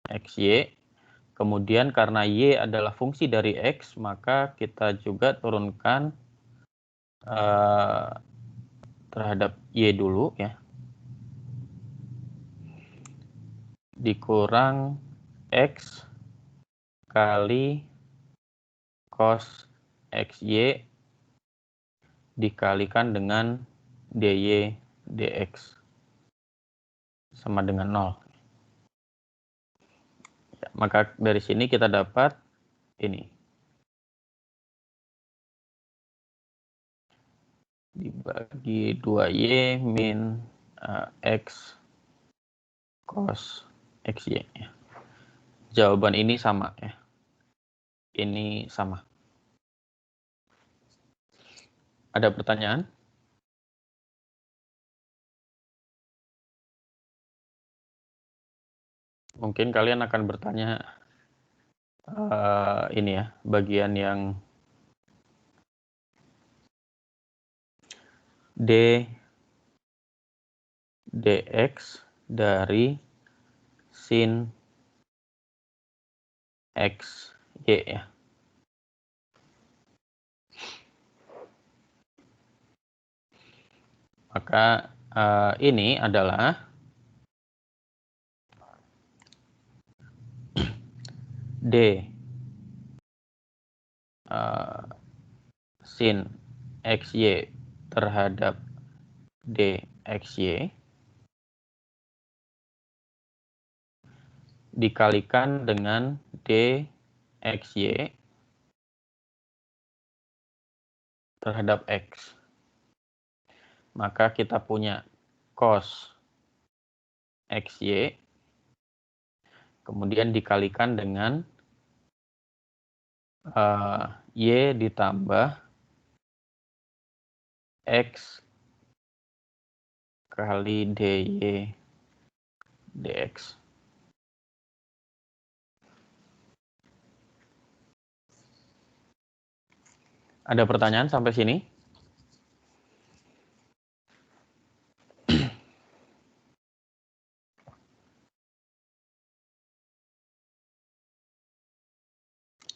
XY. Kemudian karena Y adalah fungsi dari X, maka kita juga turunkan terhadap Y dulu ya. Dikurang X kali cos XY dikalikan dengan dy dx sama dengan 0. Ya, maka dari sini kita dapat ini. Dibagi 2y min x cos xy. Ya. Jawaban ini sama ya. Ini sama. Ada pertanyaan? Mungkin kalian akan bertanya ini ya, bagian yang d dx dari sin x y ya. Maka ini adalah d sin xy terhadap dxy dikalikan dengan dxy terhadap x. Maka kita punya cos xy, kemudian dikalikan dengan Y ditambah X kali DY dx. Ada pertanyaan sampai sini?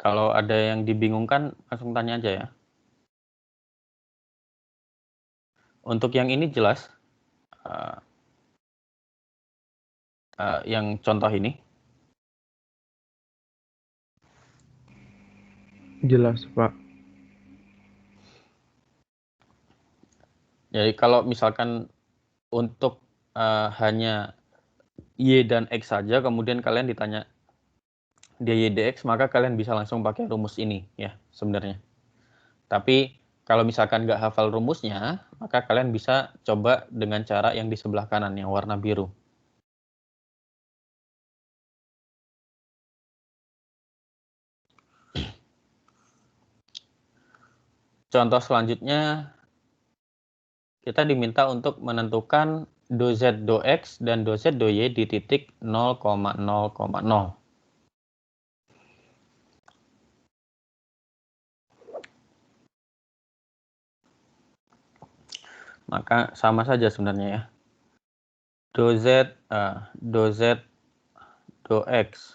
Kalau ada yang dibingungkan, langsung tanya aja ya. Untuk yang ini jelas, yang contoh ini. Jelas, Pak. Jadi kalau misalkan untuk hanya Y dan X saja, kemudian kalian ditanya dy dx, maka kalian bisa langsung pakai rumus ini ya sebenarnya. Tapi kalau misalkan nggak hafal rumusnya, maka kalian bisa coba dengan cara yang di sebelah kanan, yang warna biru. Contoh selanjutnya, kita diminta untuk menentukan do Z do X dan do Z do Y di titik 0,0,0. Maka sama saja sebenarnya ya. Do Z do X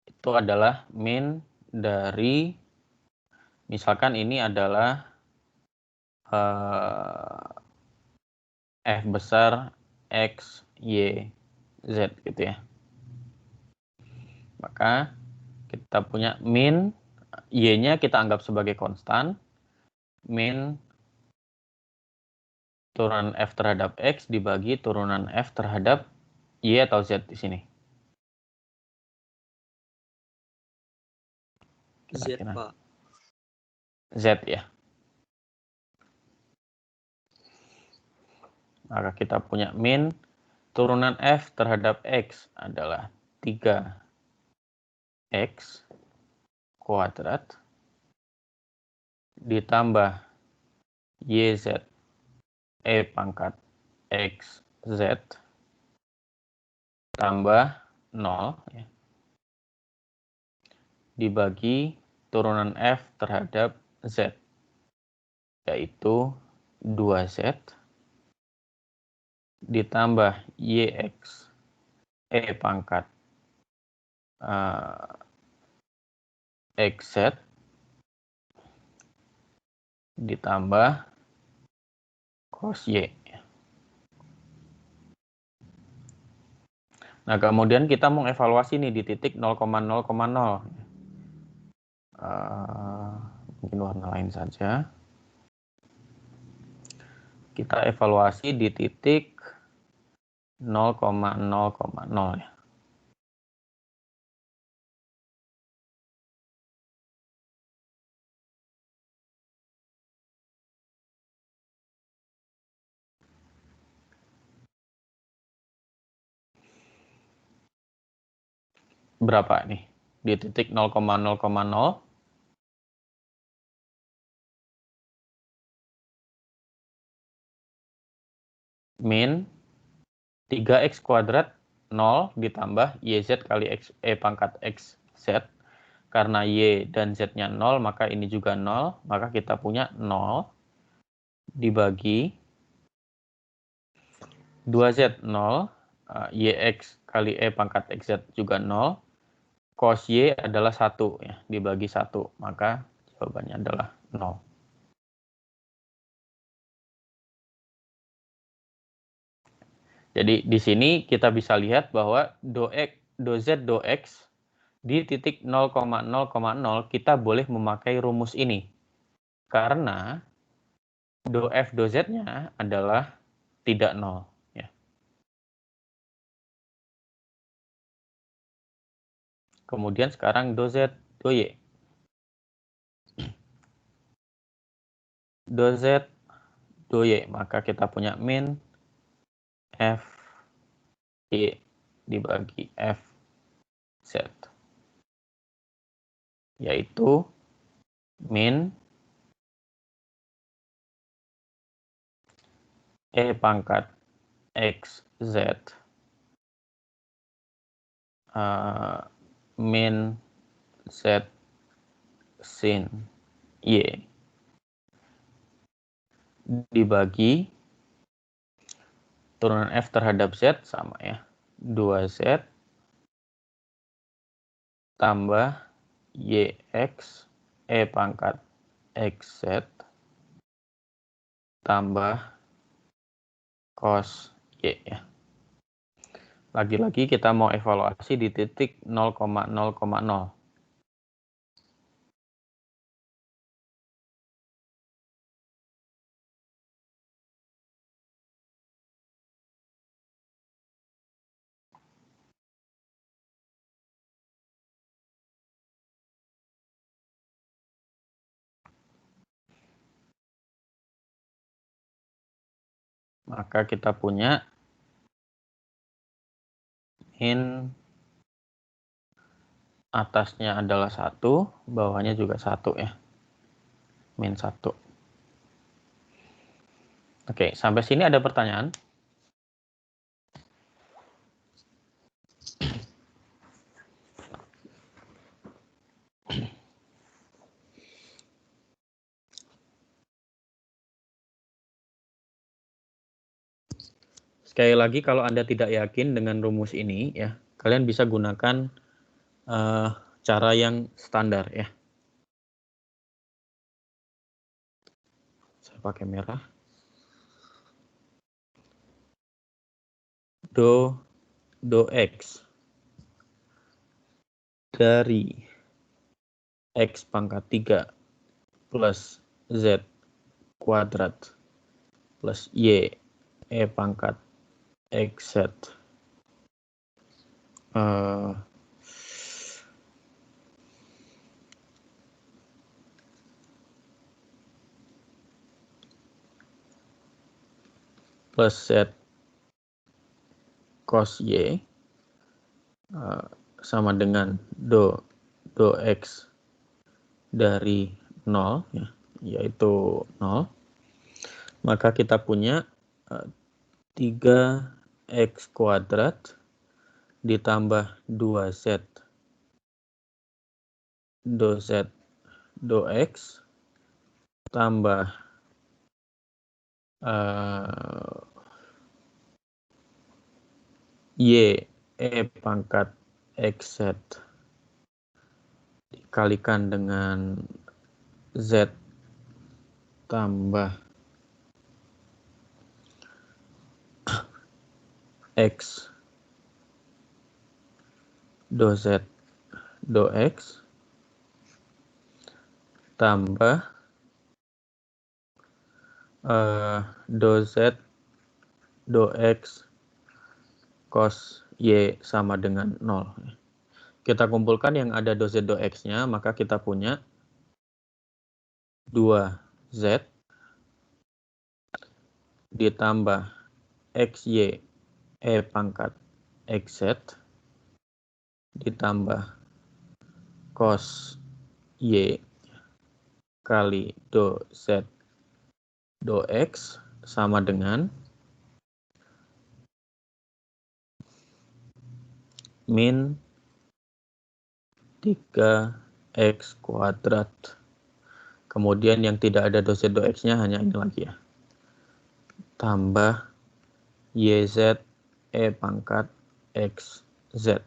itu adalah min dari, misalkan ini adalah F besar X, Y, Z gitu ya. Maka kita punya min, Y-nya kita anggap sebagai konstan, min turunan F terhadap X dibagi turunan F terhadap Y atau Z di sini. Z, Pak. Z ya. Maka kita punya min turunan F terhadap X adalah 3X kuadrat ditambah YZ E pangkat XZ tambah 0 ya, dibagi turunan F terhadap Z, yaitu 2Z ditambah YX E pangkat XZ ditambah cos Y. Nah, kemudian kita mengevaluasi nih di titik 0,0,0. Mungkin warna lain saja. Kita evaluasi di titik 0,0,0 ya. Berapa nih? Di titik 0,0,0 min 3x kuadrat 0 ditambah YZ kali X, E pangkat XZ. Karena Y dan Z-nya 0, maka ini juga 0. Maka kita punya 0 dibagi 2Z 0, YX kali E pangkat XZ juga 0. Cos Y adalah 1 ya, dibagi 1. Maka jawabannya adalah 0. Jadi di sini kita bisa lihat bahwa do Z do X di titik 0,0,0 kita boleh memakai rumus ini. Karena do F do Z-nya adalah tidak 0. Ya. Kemudian sekarang do Z do Y. Do Z do Y, maka kita punya min F Y dibagi Fz, yaitu min E pangkat XZ min Z sin Y dibagi turunan F terhadap Z sama ya, 2Z tambah YX E pangkat XZ tambah cos Y ya. Lagi-lagi kita mau evaluasi di titik 0,0,0. Maka kita punya min atasnya adalah 1, bawahnya juga 1 ya. Min 1. Oke, sampai sini ada pertanyaan? Sekali lagi, kalau Anda tidak yakin dengan rumus ini, ya, kalian bisa gunakan cara yang standar ya. Saya pakai merah. Do X dari X pangkat 3 plus Z kuadrat plus Y E pangkat XZ plus Z cos Y sama dengan do X dari 0 ya, yaitu 0. Maka kita punya 3x kuadrat ditambah 2z do Z do X tambah Y E pangkat XZ dikalikan dengan Z tambah X do Z do X tambah do Z do X cos Y sama dengan 0. Kita kumpulkan yang ada do Z do X-nya, maka kita punya 2Z ditambah XY E pangkat XZ ditambah cos Y kali do Z do X sama dengan min 3x kuadrat. Kemudian yang tidak ada do Z do X-nya hanya ini lagi ya. Tambah YZ E pangkat XZ.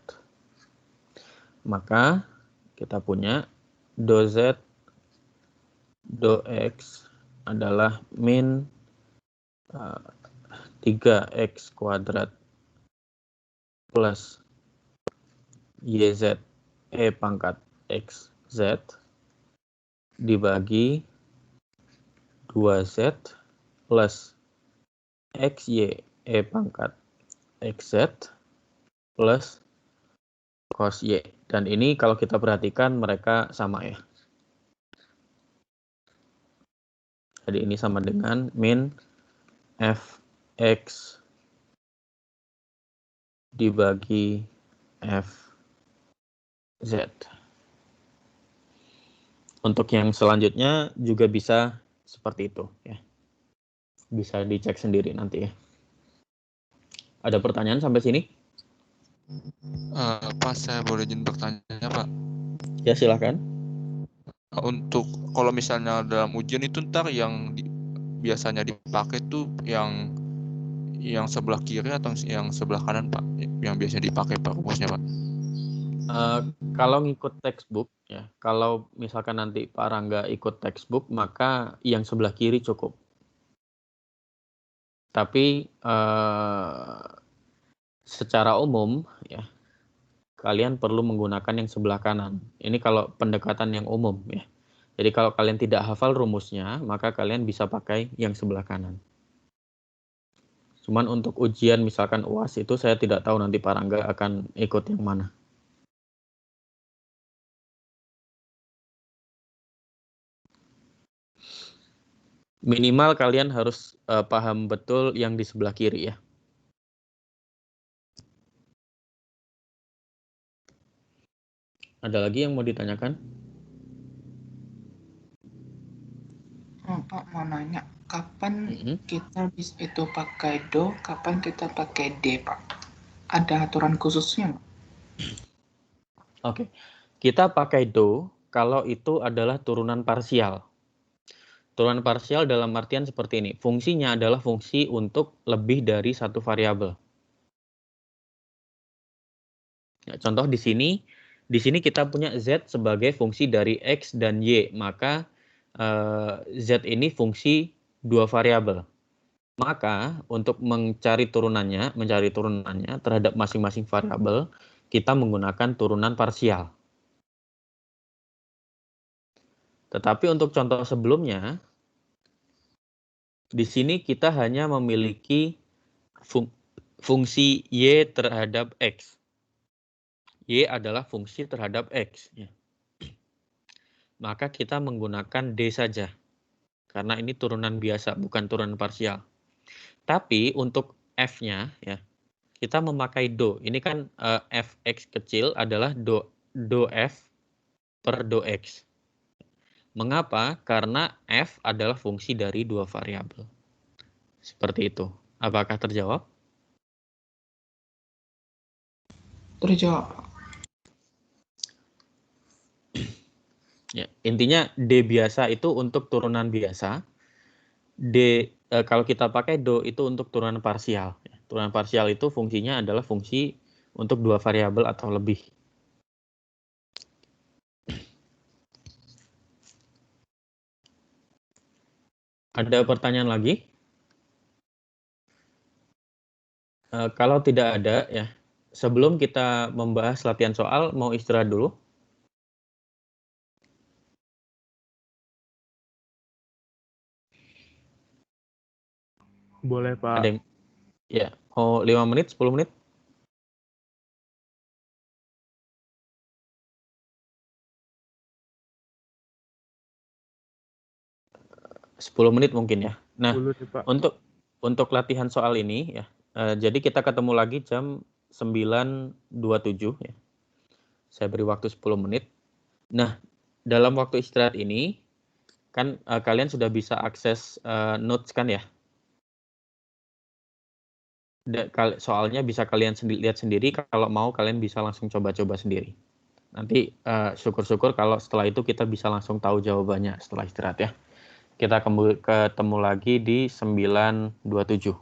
Maka kita punya do Z do X adalah min 3x kuadrat plus YZ E pangkat XZ dibagi 2Z plus XY E pangkat XZ plus cos Y. Dan ini kalau kita perhatikan mereka sama ya. Jadi ini sama dengan min Fx dibagi FZ. Untuk yang selanjutnya juga bisa seperti itu ya. Bisa dicek sendiri nanti ya. Ada pertanyaan sampai sini? Pak, saya boleh izin bertanya, Pak. Ya silahkan. Untuk kalau misalnya dalam ujian itu ntar yang biasanya dipakai tuh yang sebelah kiri atau yang sebelah kanan, Pak? Yang biasanya dipakai Pak rumusnya, Pak? Kalau ngikut textbook ya, kalau misalkan nanti Pak Rangga ikut textbook, maka yang sebelah kiri cukup. Tapi secara umum ya, kalian perlu menggunakan yang sebelah kanan. Ini kalau pendekatan yang umum ya. Jadi kalau kalian tidak hafal rumusnya, maka kalian bisa pakai yang sebelah kanan. Cuman untuk ujian misalkan UAS itu saya tidak tahu nanti Pak Rangga akan ikut yang mana. Minimal kalian harus paham betul yang di sebelah kiri ya. Ada lagi yang mau ditanyakan? Pak mau nanya, kapan kita bisa itu pakai do, kapan kita pakai d, Pak? Ada aturan khususnya nggak? Oke, kita pakai do kalau itu adalah turunan parsial. Turunan parsial dalam artian seperti ini. Fungsinya adalah fungsi untuk lebih dari satu variabel. Ya, contoh di sini kita punya z sebagai fungsi dari x dan y, maka z ini fungsi dua variabel. Maka untuk mencari turunannya terhadap masing-masing variabel, kita menggunakan turunan parsial. Tetapi untuk contoh sebelumnya, di sini kita hanya memiliki fungsi y terhadap x. Y adalah fungsi terhadap x. Maka kita menggunakan d saja. Karena ini turunan biasa, bukan turunan parsial. Tapi untuk f-nya, ya, kita memakai do. Ini kan fx kecil adalah do f per do x. Mengapa? Karena f adalah fungsi dari dua variabel. Seperti itu. Apakah terjawab? Terjawab. Ya, intinya D biasa itu untuk turunan biasa. D kalau kita pakai do itu untuk turunan parsial. Turunan parsial itu fungsinya adalah fungsi untuk dua variabel atau lebih. Ada pertanyaan lagi? Kalau tidak ada ya, sebelum kita membahas latihan soal, mau istirahat dulu? Boleh, Pak. Ada yang, ya, mau 5 menit, 10 menit? 10 menit mungkin ya. Nah, Dulu nih, Pak. untuk latihan soal ini ya, jadi kita ketemu lagi jam 9.27 ya. Saya beri waktu 10 menit. Nah, dalam waktu istirahat ini kan kalian sudah bisa akses notes kan ya? Soalnya bisa kalian lihat sendiri, kalau mau kalian bisa langsung coba-coba sendiri. Nanti syukur-syukur kalau setelah itu kita bisa langsung tahu jawabannya setelah istirahat ya. Kita ketemu lagi di 9.27.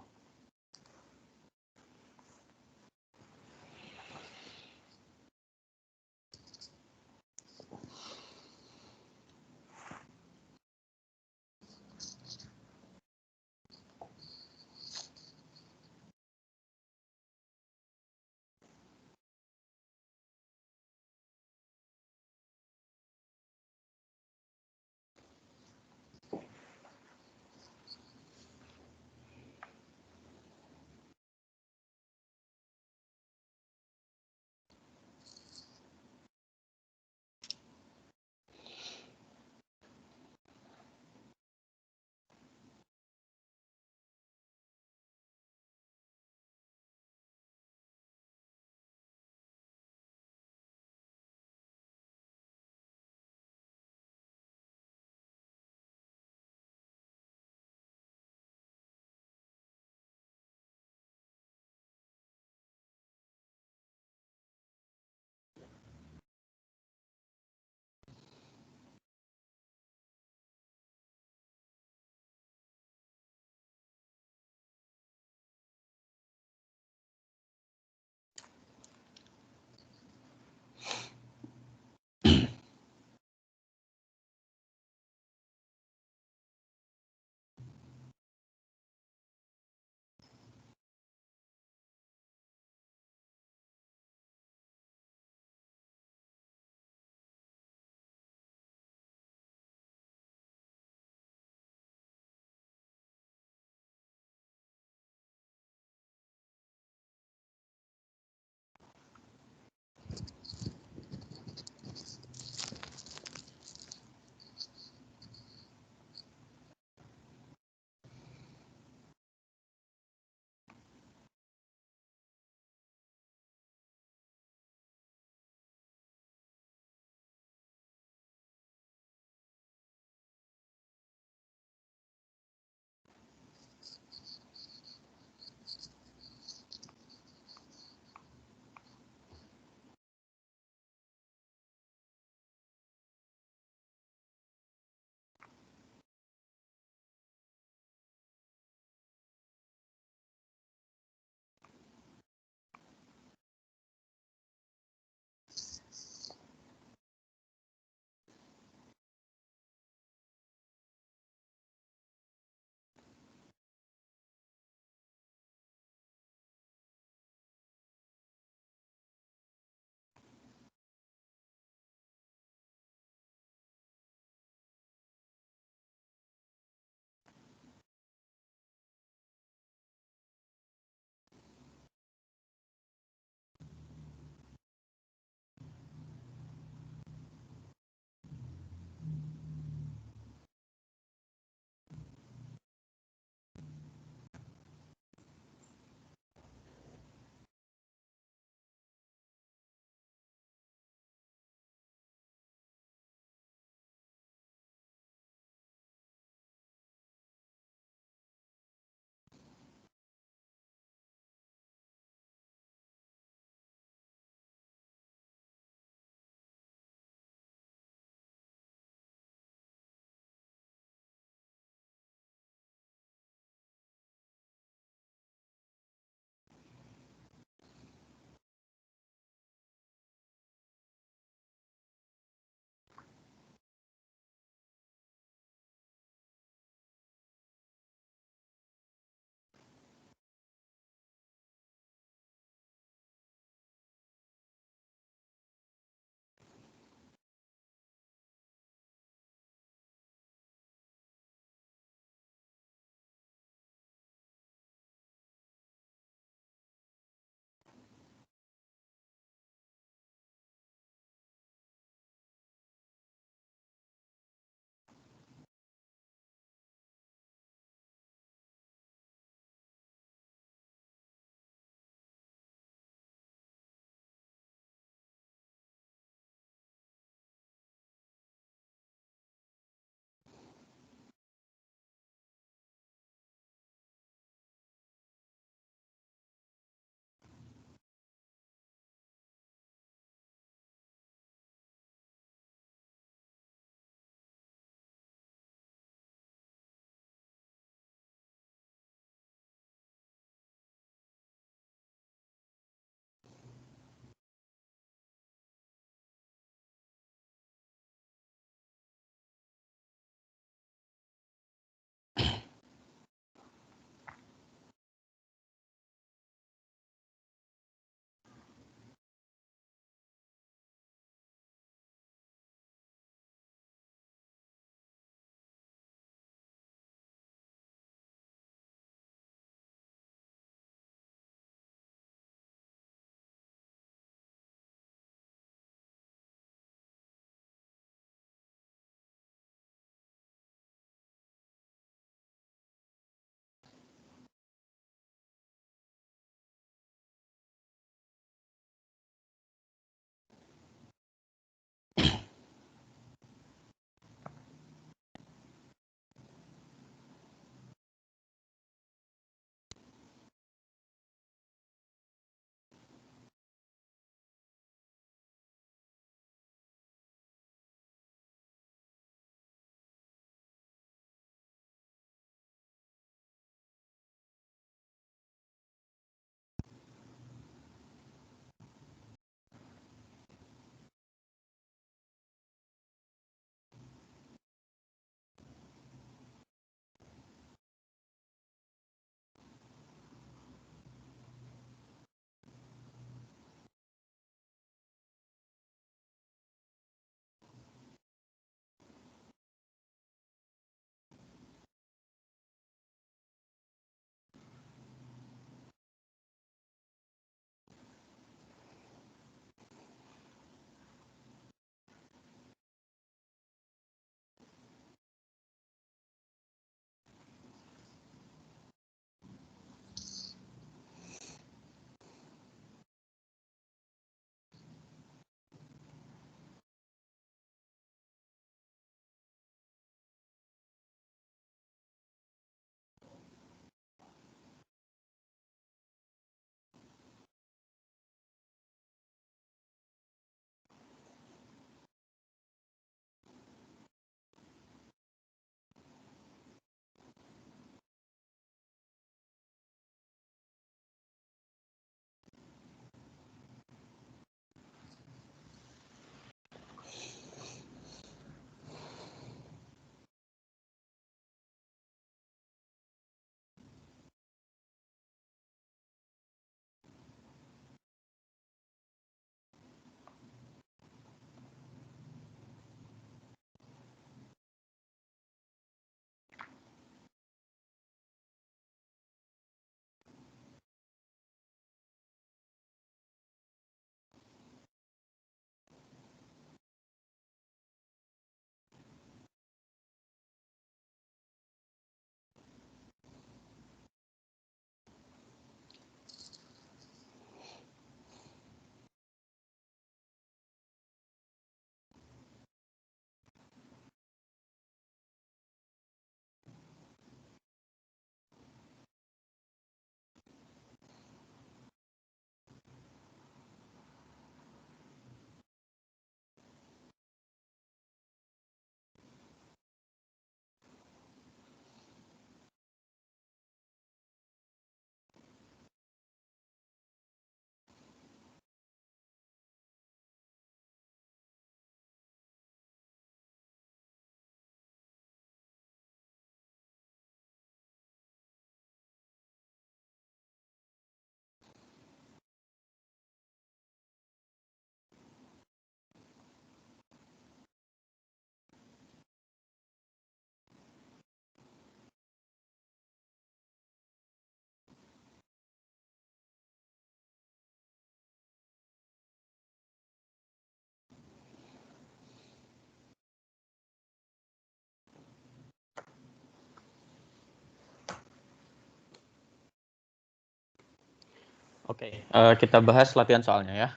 Oke, kita bahas latihan soalnya ya.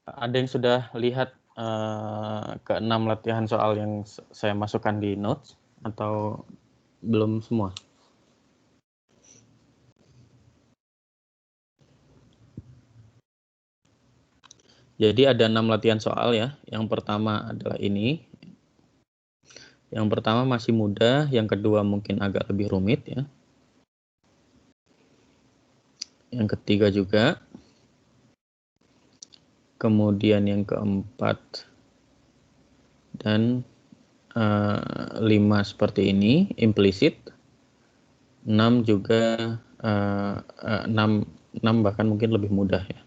Ada yang sudah lihat ke-6 latihan soal yang saya masukkan di notes atau belum semua? Jadi ada 6 latihan soal ya. Yang pertama adalah ini. Yang pertama masih mudah, yang kedua mungkin agak lebih rumit ya. Yang ketiga juga. Kemudian yang keempat dan 5 seperti ini, implisit. 6 juga 6 bahkan mungkin lebih mudah ya.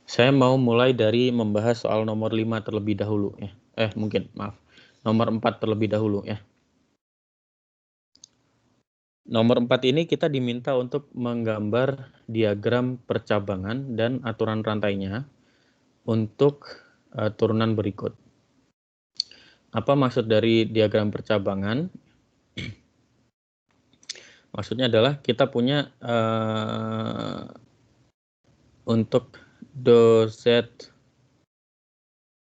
Saya mau mulai dari membahas soal nomor 5 terlebih dahulu ya. Nomor 4 terlebih dahulu ya. Nomor 4 ini kita diminta untuk menggambar diagram percabangan dan aturan rantainya untuk turunan berikut. Apa maksud dari diagram percabangan? Maksudnya adalah kita punya untuk do z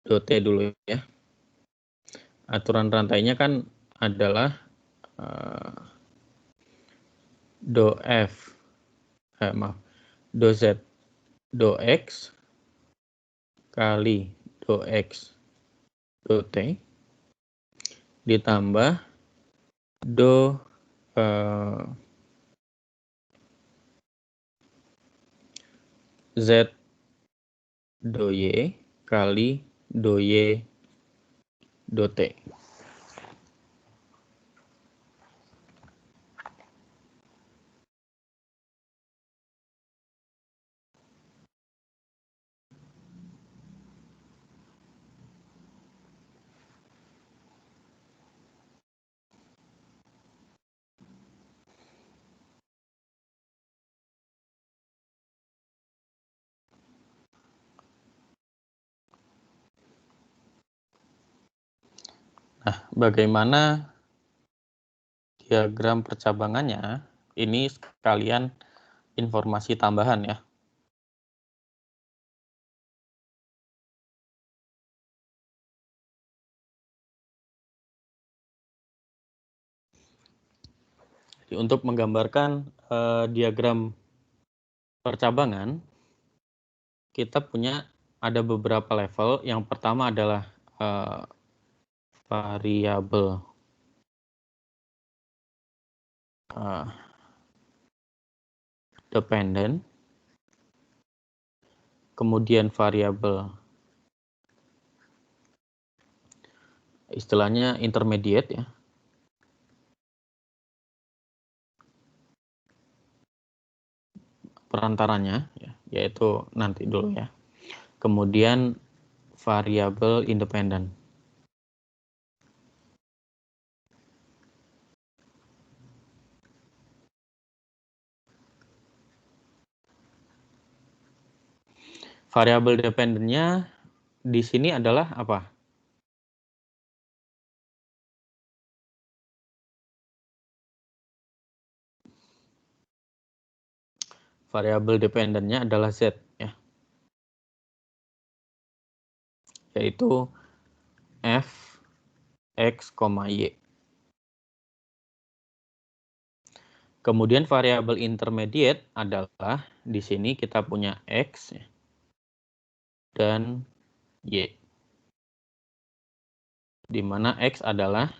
do t dulu ya. Aturan rantainya kan adalah do z do x kali do x do t ditambah do z do y kali do y do t. Nah, bagaimana diagram percabangannya? Ini sekalian informasi tambahan ya. Jadi untuk menggambarkan diagram percabangan, kita punya ada beberapa level. Yang pertama adalah variabel dependent, kemudian variabel istilahnya intermediate ya. Perantaranya ya, yaitu nanti dulu ya. Kemudian variabel independent. Variabel dependentnya di sini adalah apa? Variabel dependentnya adalah z ya, yaitu f x, y. Kemudian variabel intermediate adalah di sini kita punya x dan y, di mana x adalah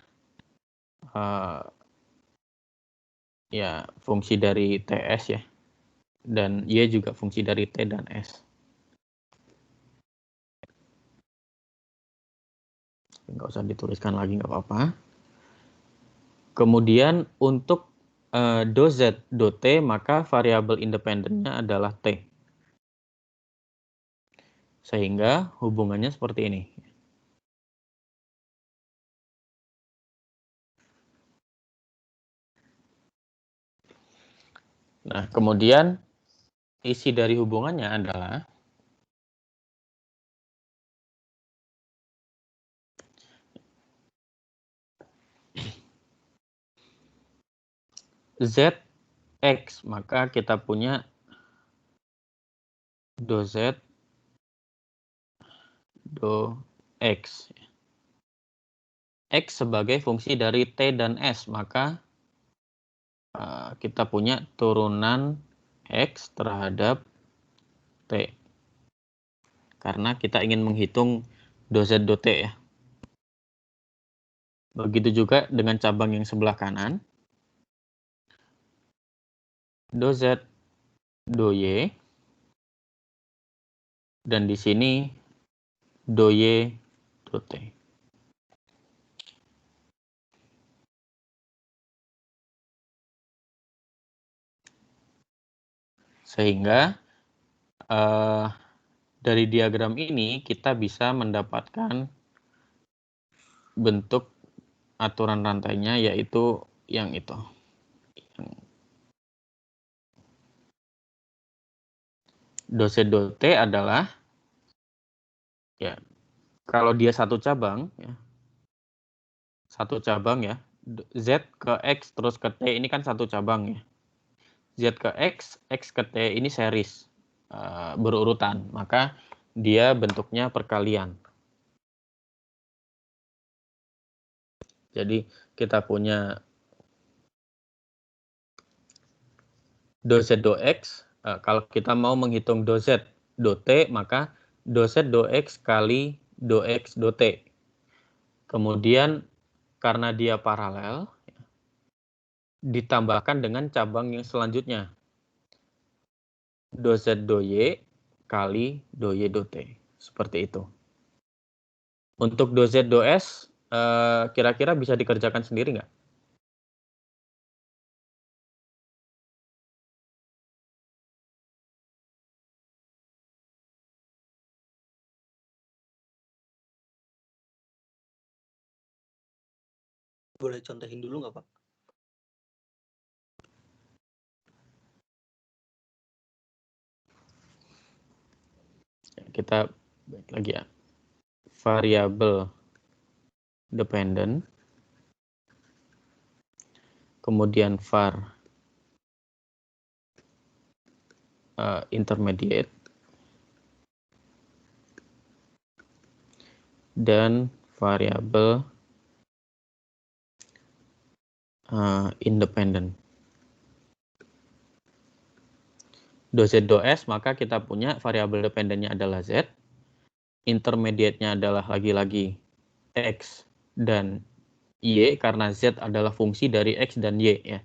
ya fungsi dari ts ya, dan y juga fungsi dari t dan s. Nggak usah dituliskan lagi, nggak apa-apa. Kemudian untuk do z do t, maka variabel independennya adalah t. Sehingga hubungannya seperti ini. Nah, kemudian isi dari hubungannya adalah Z X, maka kita punya do Z do X. X sebagai fungsi dari T dan S, maka kita punya turunan X terhadap T. Karena kita ingin menghitung do Z do T ya. Begitu juga dengan cabang yang sebelah kanan. Do Z do Y. Dan di sini do Y do T. Sehingga dari diagram ini kita bisa mendapatkan bentuk aturan rantainya, yaitu yang itu. Do Z do T adalah, ya, kalau dia satu cabang ya, Z ke X terus ke T ini kan satu cabang ya. Z ke X, X ke T ini series berurutan, maka dia bentuknya perkalian. Jadi kita punya do Z do X. Kalau kita mau menghitung do Z do T, maka do Z do X kali do X do T. Kemudian karena dia paralel, ditambahkan dengan cabang yang selanjutnya. Do Z do Y kali do Y do T. Seperti itu. Untuk do Z do S, kira-kira bisa dikerjakan sendiri nggak? Boleh contohin dulu nggak, Pak? Kita balik lagi ya. Variabel dependent. Kemudian var intermediate. Dan variabel independent. Do Z do S, maka kita punya variabel dependennya adalah Z. Intermediate-nya adalah lagi-lagi X dan Y, karena Z adalah fungsi dari X dan Y ya.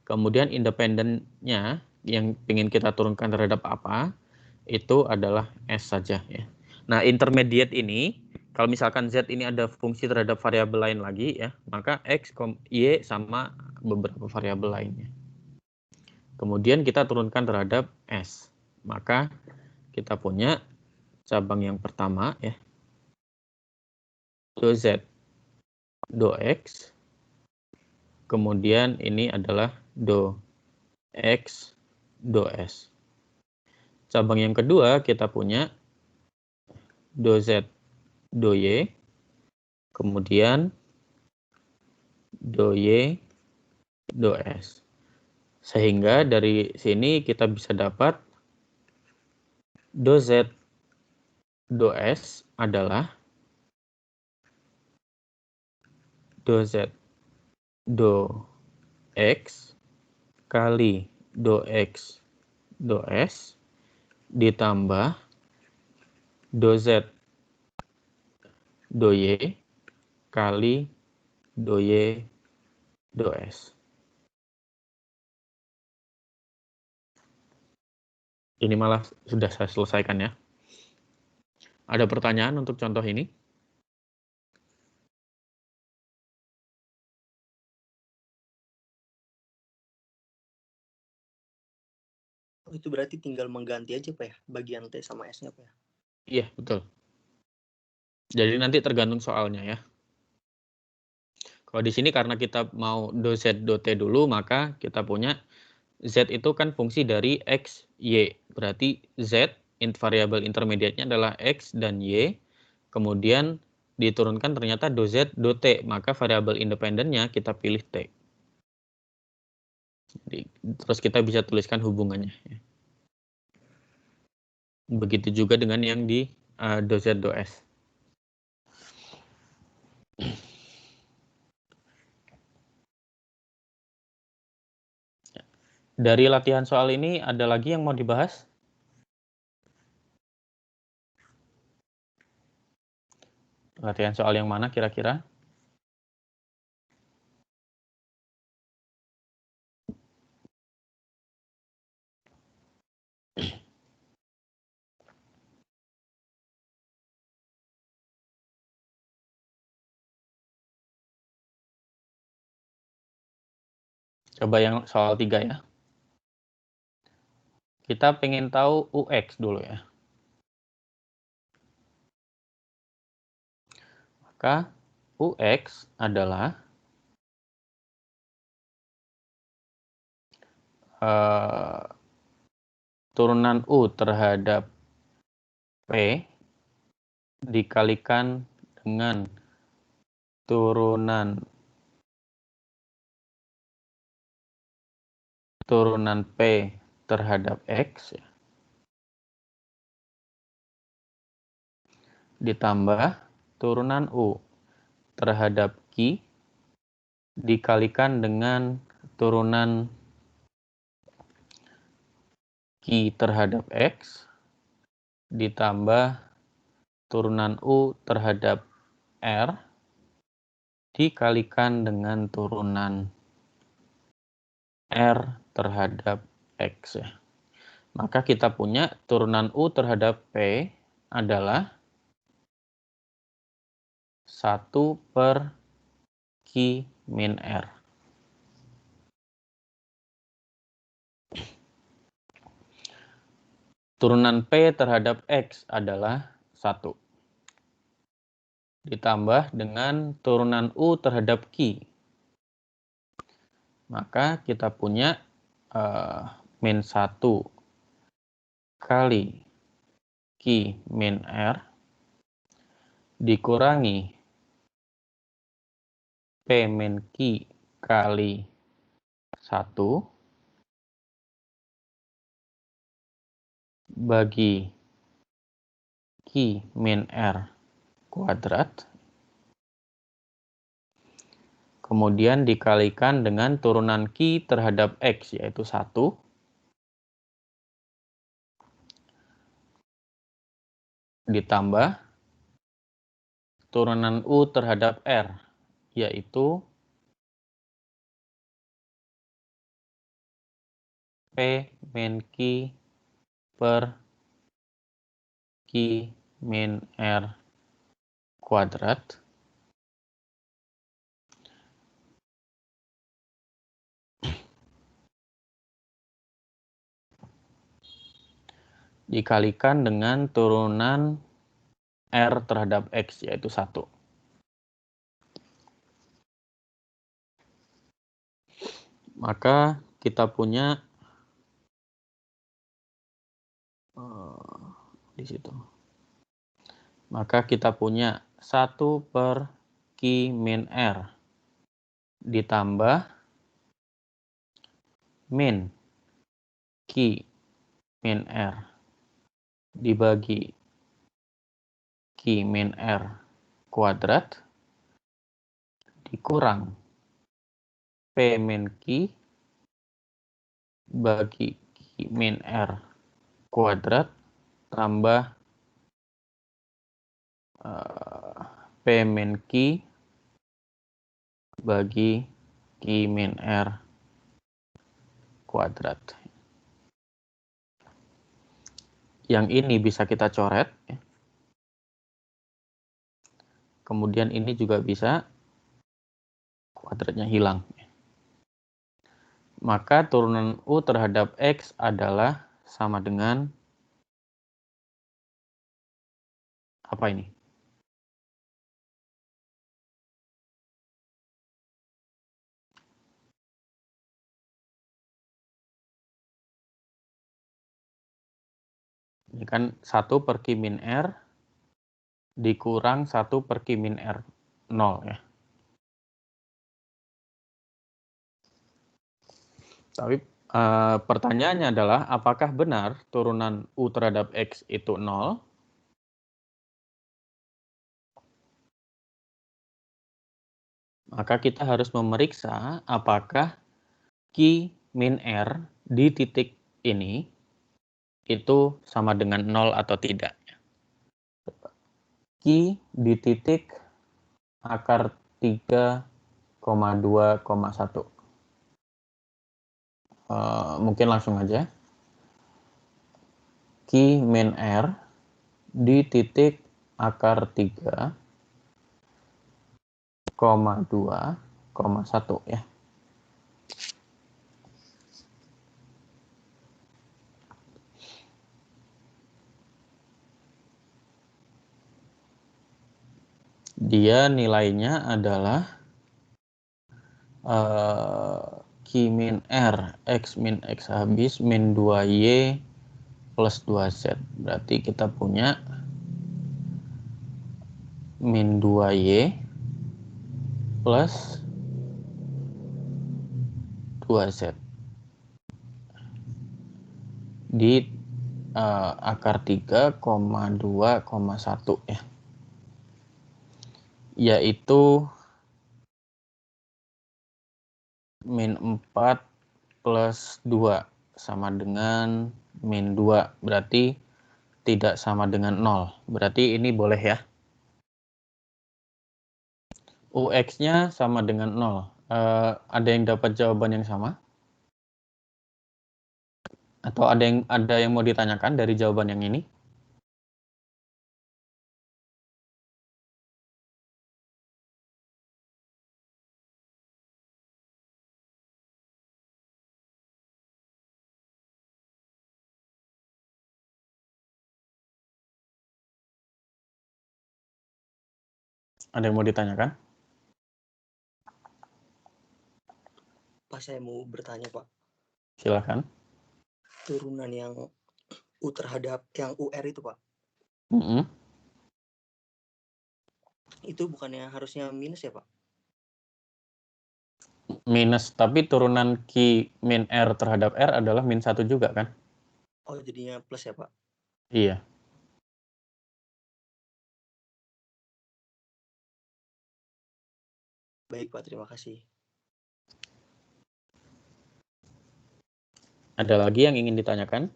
Kemudian independennya yang ingin kita turunkan terhadap apa, itu adalah S saja ya. Nah, intermediate ini, kalau misalkan Z ini ada fungsi terhadap variabel lain lagi ya, maka X, Y sama beberapa variabel lainnya. Kemudian kita turunkan terhadap S. Maka kita punya cabang yang pertama ya. Do Z do X. Kemudian ini adalah do X do S. Cabang yang kedua kita punya do Z do Y. Kemudian do Y do S. Sehingga dari sini kita bisa dapat do Z do S adalah do Z do X kali do X do S ditambah do Z do Y kali do Y do S. Ini malah sudah saya selesaikan ya. Ada pertanyaan untuk contoh ini? Oh, itu berarti tinggal mengganti aja, Pak ya, bagian T sama S-nya, Pak ya? Iya, betul. Jadi nanti tergantung soalnya ya. Kalau di sini karena kita mau do Z do T dulu, maka kita punya Z itu kan fungsi dari X, Y. Berarti Z, variabel intermediate-nya adalah X dan Y. Kemudian diturunkan ternyata do Z do T. Maka variabel independennya kita pilih T. Jadi, terus kita bisa tuliskan hubungannya. Begitu juga dengan yang di do-z do-s. Dari latihan soal ini ada lagi yang mau dibahas? Latihan soal yang mana kira-kira? Coba yang soal 3 ya. Kita pengen tahu UX dulu ya. Maka UX adalah turunan U terhadap P dikalikan dengan turunan P terhadap X ya, ditambah turunan U terhadap Q dikalikan dengan turunan Q terhadap X ditambah turunan U terhadap R dikalikan dengan turunan R terhadap X ya. Maka kita punya turunan U terhadap P adalah 1 per Q min R. Turunan P terhadap X adalah 1. Ditambah dengan turunan U terhadap Q. Maka kita punya min 1 kali Q min R dikurangi P min Q kali 1 bagi Q min R kuadrat. Kemudian dikalikan dengan turunan Q terhadap X yaitu 1. Ditambah turunan U terhadap R yaitu P min Q per Q min R kuadrat. Dikalikan dengan turunan R terhadap X yaitu 1. Maka kita punya di situ. Maka kita punya 1 per Q min R ditambah min Q min R dibagi Q min R kuadrat dikurang P min Q bagi Q min R kuadrat tambah P min Q bagi Q min R kuadrat. Yang ini bisa kita coret. Kemudian ini juga bisa kuadratnya hilang. Maka turunan U terhadap X adalah sama dengan apa ini? Ini kan 1 per Q min R dikurang 1 per Q min R 0 ya. Tapi pertanyaannya adalah apakah benar turunan U terhadap X itu 0? Maka kita harus memeriksa apakah Q min R di titik ini itu sama dengan 0 atau tidak. Q di titik akar 3,2,1. Mungkin langsung aja. Q min R di titik akar 3,2,1 ya. Dia nilainya adalah Q min R X min X habis min 2Y plus 2Z. Berarti kita punya min 2Y plus 2Z di akar 3,2,1 ya. Yaitu min 4 plus 2 sama dengan min 2. Berarti tidak sama dengan 0. Berarti ini boleh ya. UX-nya sama dengan 0. Ada yang dapat jawaban yang sama? Atau ada yang mau ditanyakan dari jawaban yang ini? Ada yang mau ditanyakan? Pak, saya mau bertanya, Pak. Silakan. Turunan yang U terhadap yang UR itu, Pak. Itu bukannya harusnya minus ya, Pak? Minus, tapi turunan Q min R terhadap R adalah min 1 juga kan? Oh, jadinya plus ya, Pak? Iya. Baik, Pak. Terima kasih. Ada lagi yang ingin ditanyakan?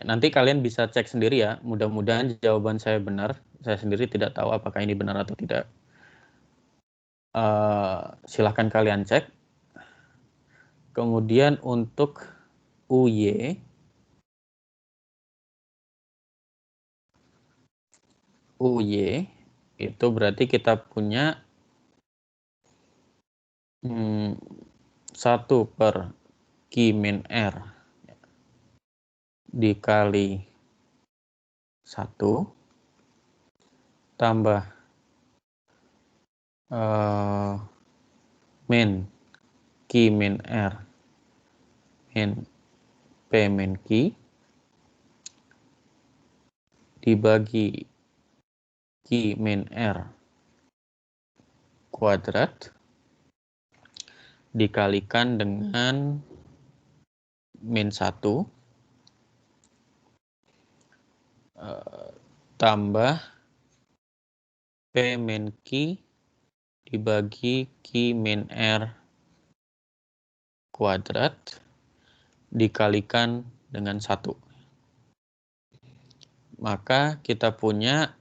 Nanti kalian bisa cek sendiri ya. Mudah-mudahan jawaban saya benar. Saya sendiri tidak tahu apakah ini benar atau tidak. Silahkan kalian cek. Kemudian untuk UY itu berarti kita punya 1 per Q min R dikali 1 tambah min Q min R min P min Q dibagi Q min R kuadrat dikalikan dengan min 1 tambah P min Q dibagi Q min R kuadrat dikalikan dengan 1. Maka kita punya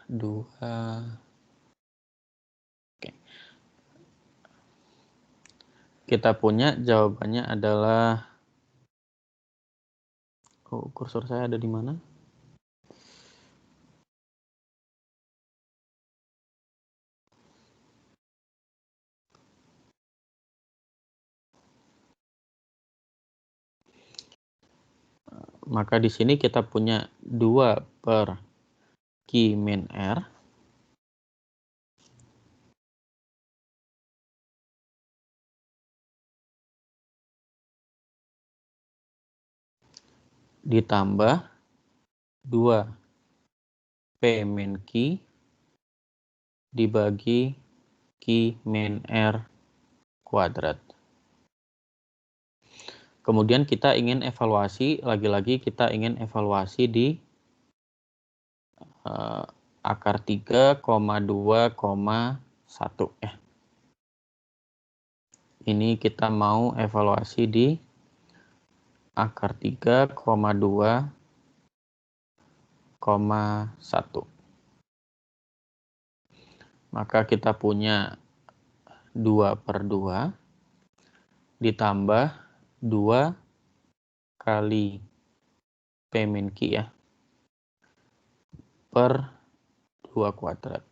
2. Kita punya jawabannya adalah, kursor saya ada di mana? Maka di sini kita punya 2 per Q min R ditambah 2 P min Q dibagi Q min R kuadrat. Kemudian kita ingin evaluasi, lagi-lagi kita ingin evaluasi di akar 3,2,1 ya. Ini kita mau evaluasi di akar 3,2,1. Maka kita punya 2/2 ditambah 2 kali P min Q ya, per 2 kuadrat.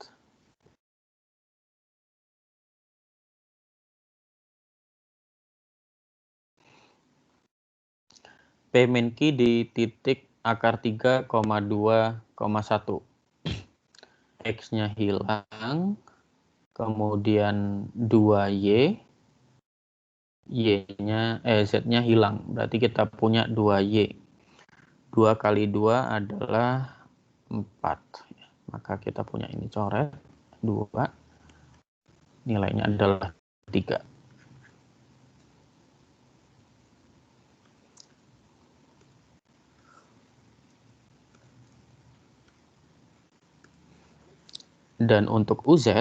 P min Q di titik akar 3,2,1. X-nya hilang, kemudian 2Y, Z-nya hilang. Berarti kita punya 2Y. 2 kali 2 adalah 4. Maka kita punya ini coret, 2. Nilainya adalah 3. Dan untuk UZ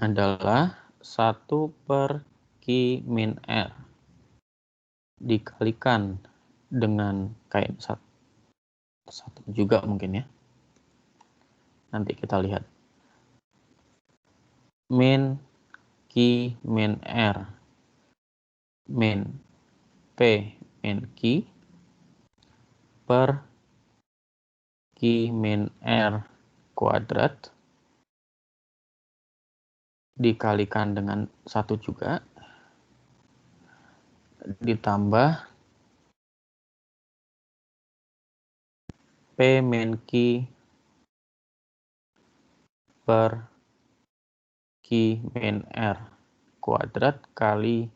adalah 1/Q min R dikalikan dengan kayak satu juga mungkin ya. Nanti kita lihat. Min Q min R min P min Q per Q min R kuadrat dikalikan dengan 1 juga ditambah P min Q per Q min R kuadrat kali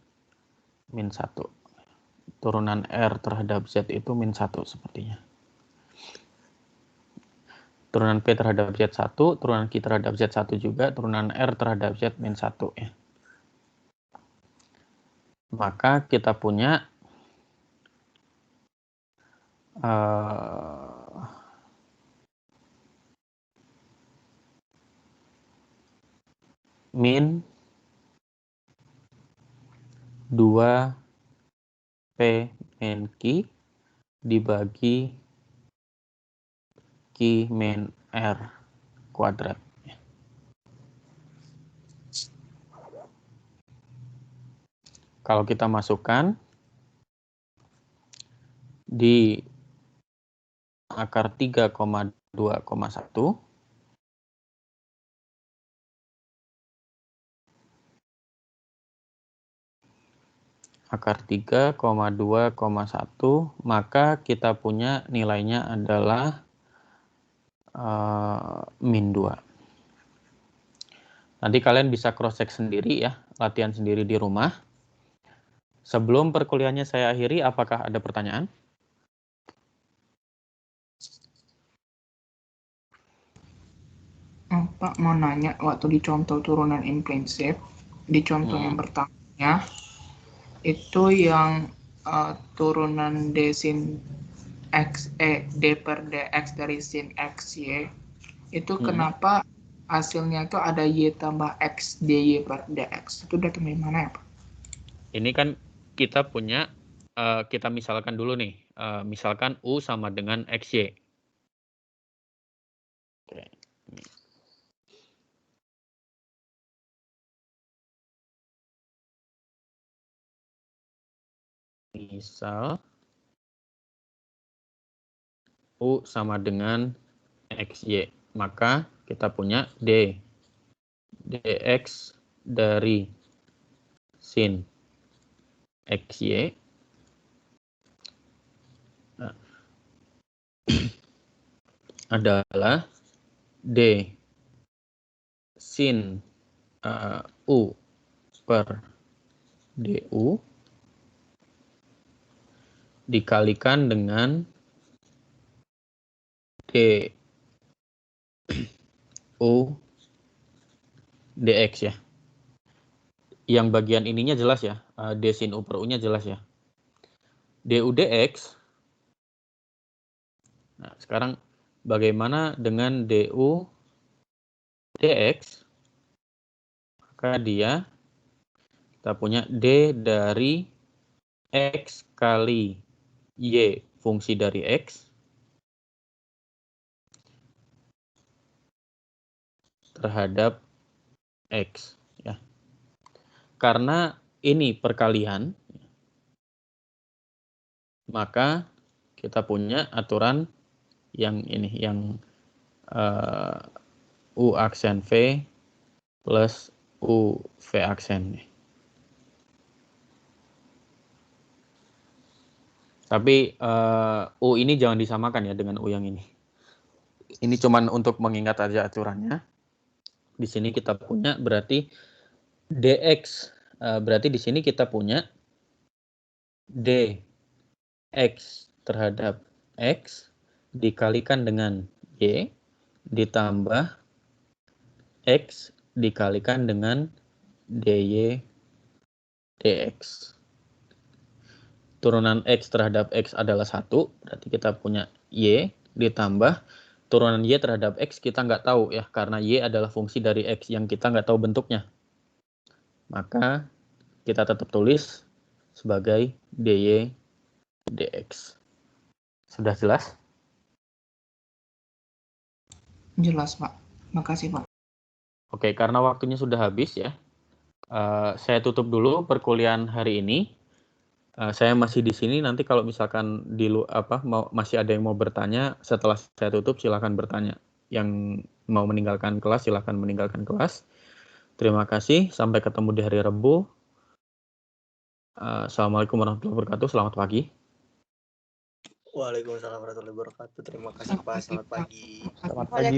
min 1. Turunan R terhadap Z itu min 1 sepertinya. Turunan P terhadap Z1, turunan Q terhadap Z1 juga, turunan R terhadap Z min 1 ya. Maka kita punya min 2 P min Q dibagi Q min R kuadrat. Kalau kita masukkan di akar 3,2,1 akar 3,2,1 maka kita punya nilainya adalah min 2. Nanti kalian bisa cross check sendiri ya, latihan sendiri di rumah. Sebelum perkuliahannya saya akhiri, apakah ada pertanyaan? Pak mau nanya, waktu di contoh turunan implisit, di contoh yang pertamanya, itu yang turunan D sin X, D per DX dari sin XY, itu kenapa hasilnya itu ada Y tambah X DY per DX? Itu dari mana ya, Pak? Ini kan kita punya, kita misalkan dulu nih, misalkan U sama dengan XY. Oke. Misal U sama dengan XY, maka kita punya DX dari sin XY adalah D sin U per DU dikalikan dengan D U dx ya. Yang bagian ininya jelas ya, D sin U per U-nya jelas ya. DU dx. Nah, sekarang bagaimana dengan DU dx? Maka kita punya D dari X kali Y fungsi dari X terhadap X ya. Karena ini perkalian, maka kita punya aturan yang ini, yang U aksen V plus U V aksen. Tapi U ini jangan disamakan ya dengan U yang ini. Ini cuman untuk mengingat aja aturannya. Di sini kita punya berarti dx, berarti di sini kita punya dx terhadap x dikalikan dengan y ditambah x dikalikan dengan dy dx. Turunan x terhadap x adalah 1, berarti kita punya y ditambah turunan y terhadap x kita nggak tahu ya, karena y adalah fungsi dari x yang kita nggak tahu bentuknya. Maka kita tetap tulis sebagai dy dx. Sudah jelas? Jelas, Pak. Makasih, Pak. Oke, karena waktunya sudah habis ya, saya tutup dulu perkuliahan hari ini. Saya masih di sini. Nanti kalau misalkan masih ada yang mau bertanya setelah saya tutup, silakan bertanya. Yang mau meninggalkan kelas, silakan meninggalkan kelas. Terima kasih. Sampai ketemu di hari Rabu. Assalamualaikum warahmatullahi wabarakatuh. Selamat pagi. Waalaikumsalam warahmatullahi wabarakatuh. Terima kasih Pak. Selamat pagi. Selamat pagi.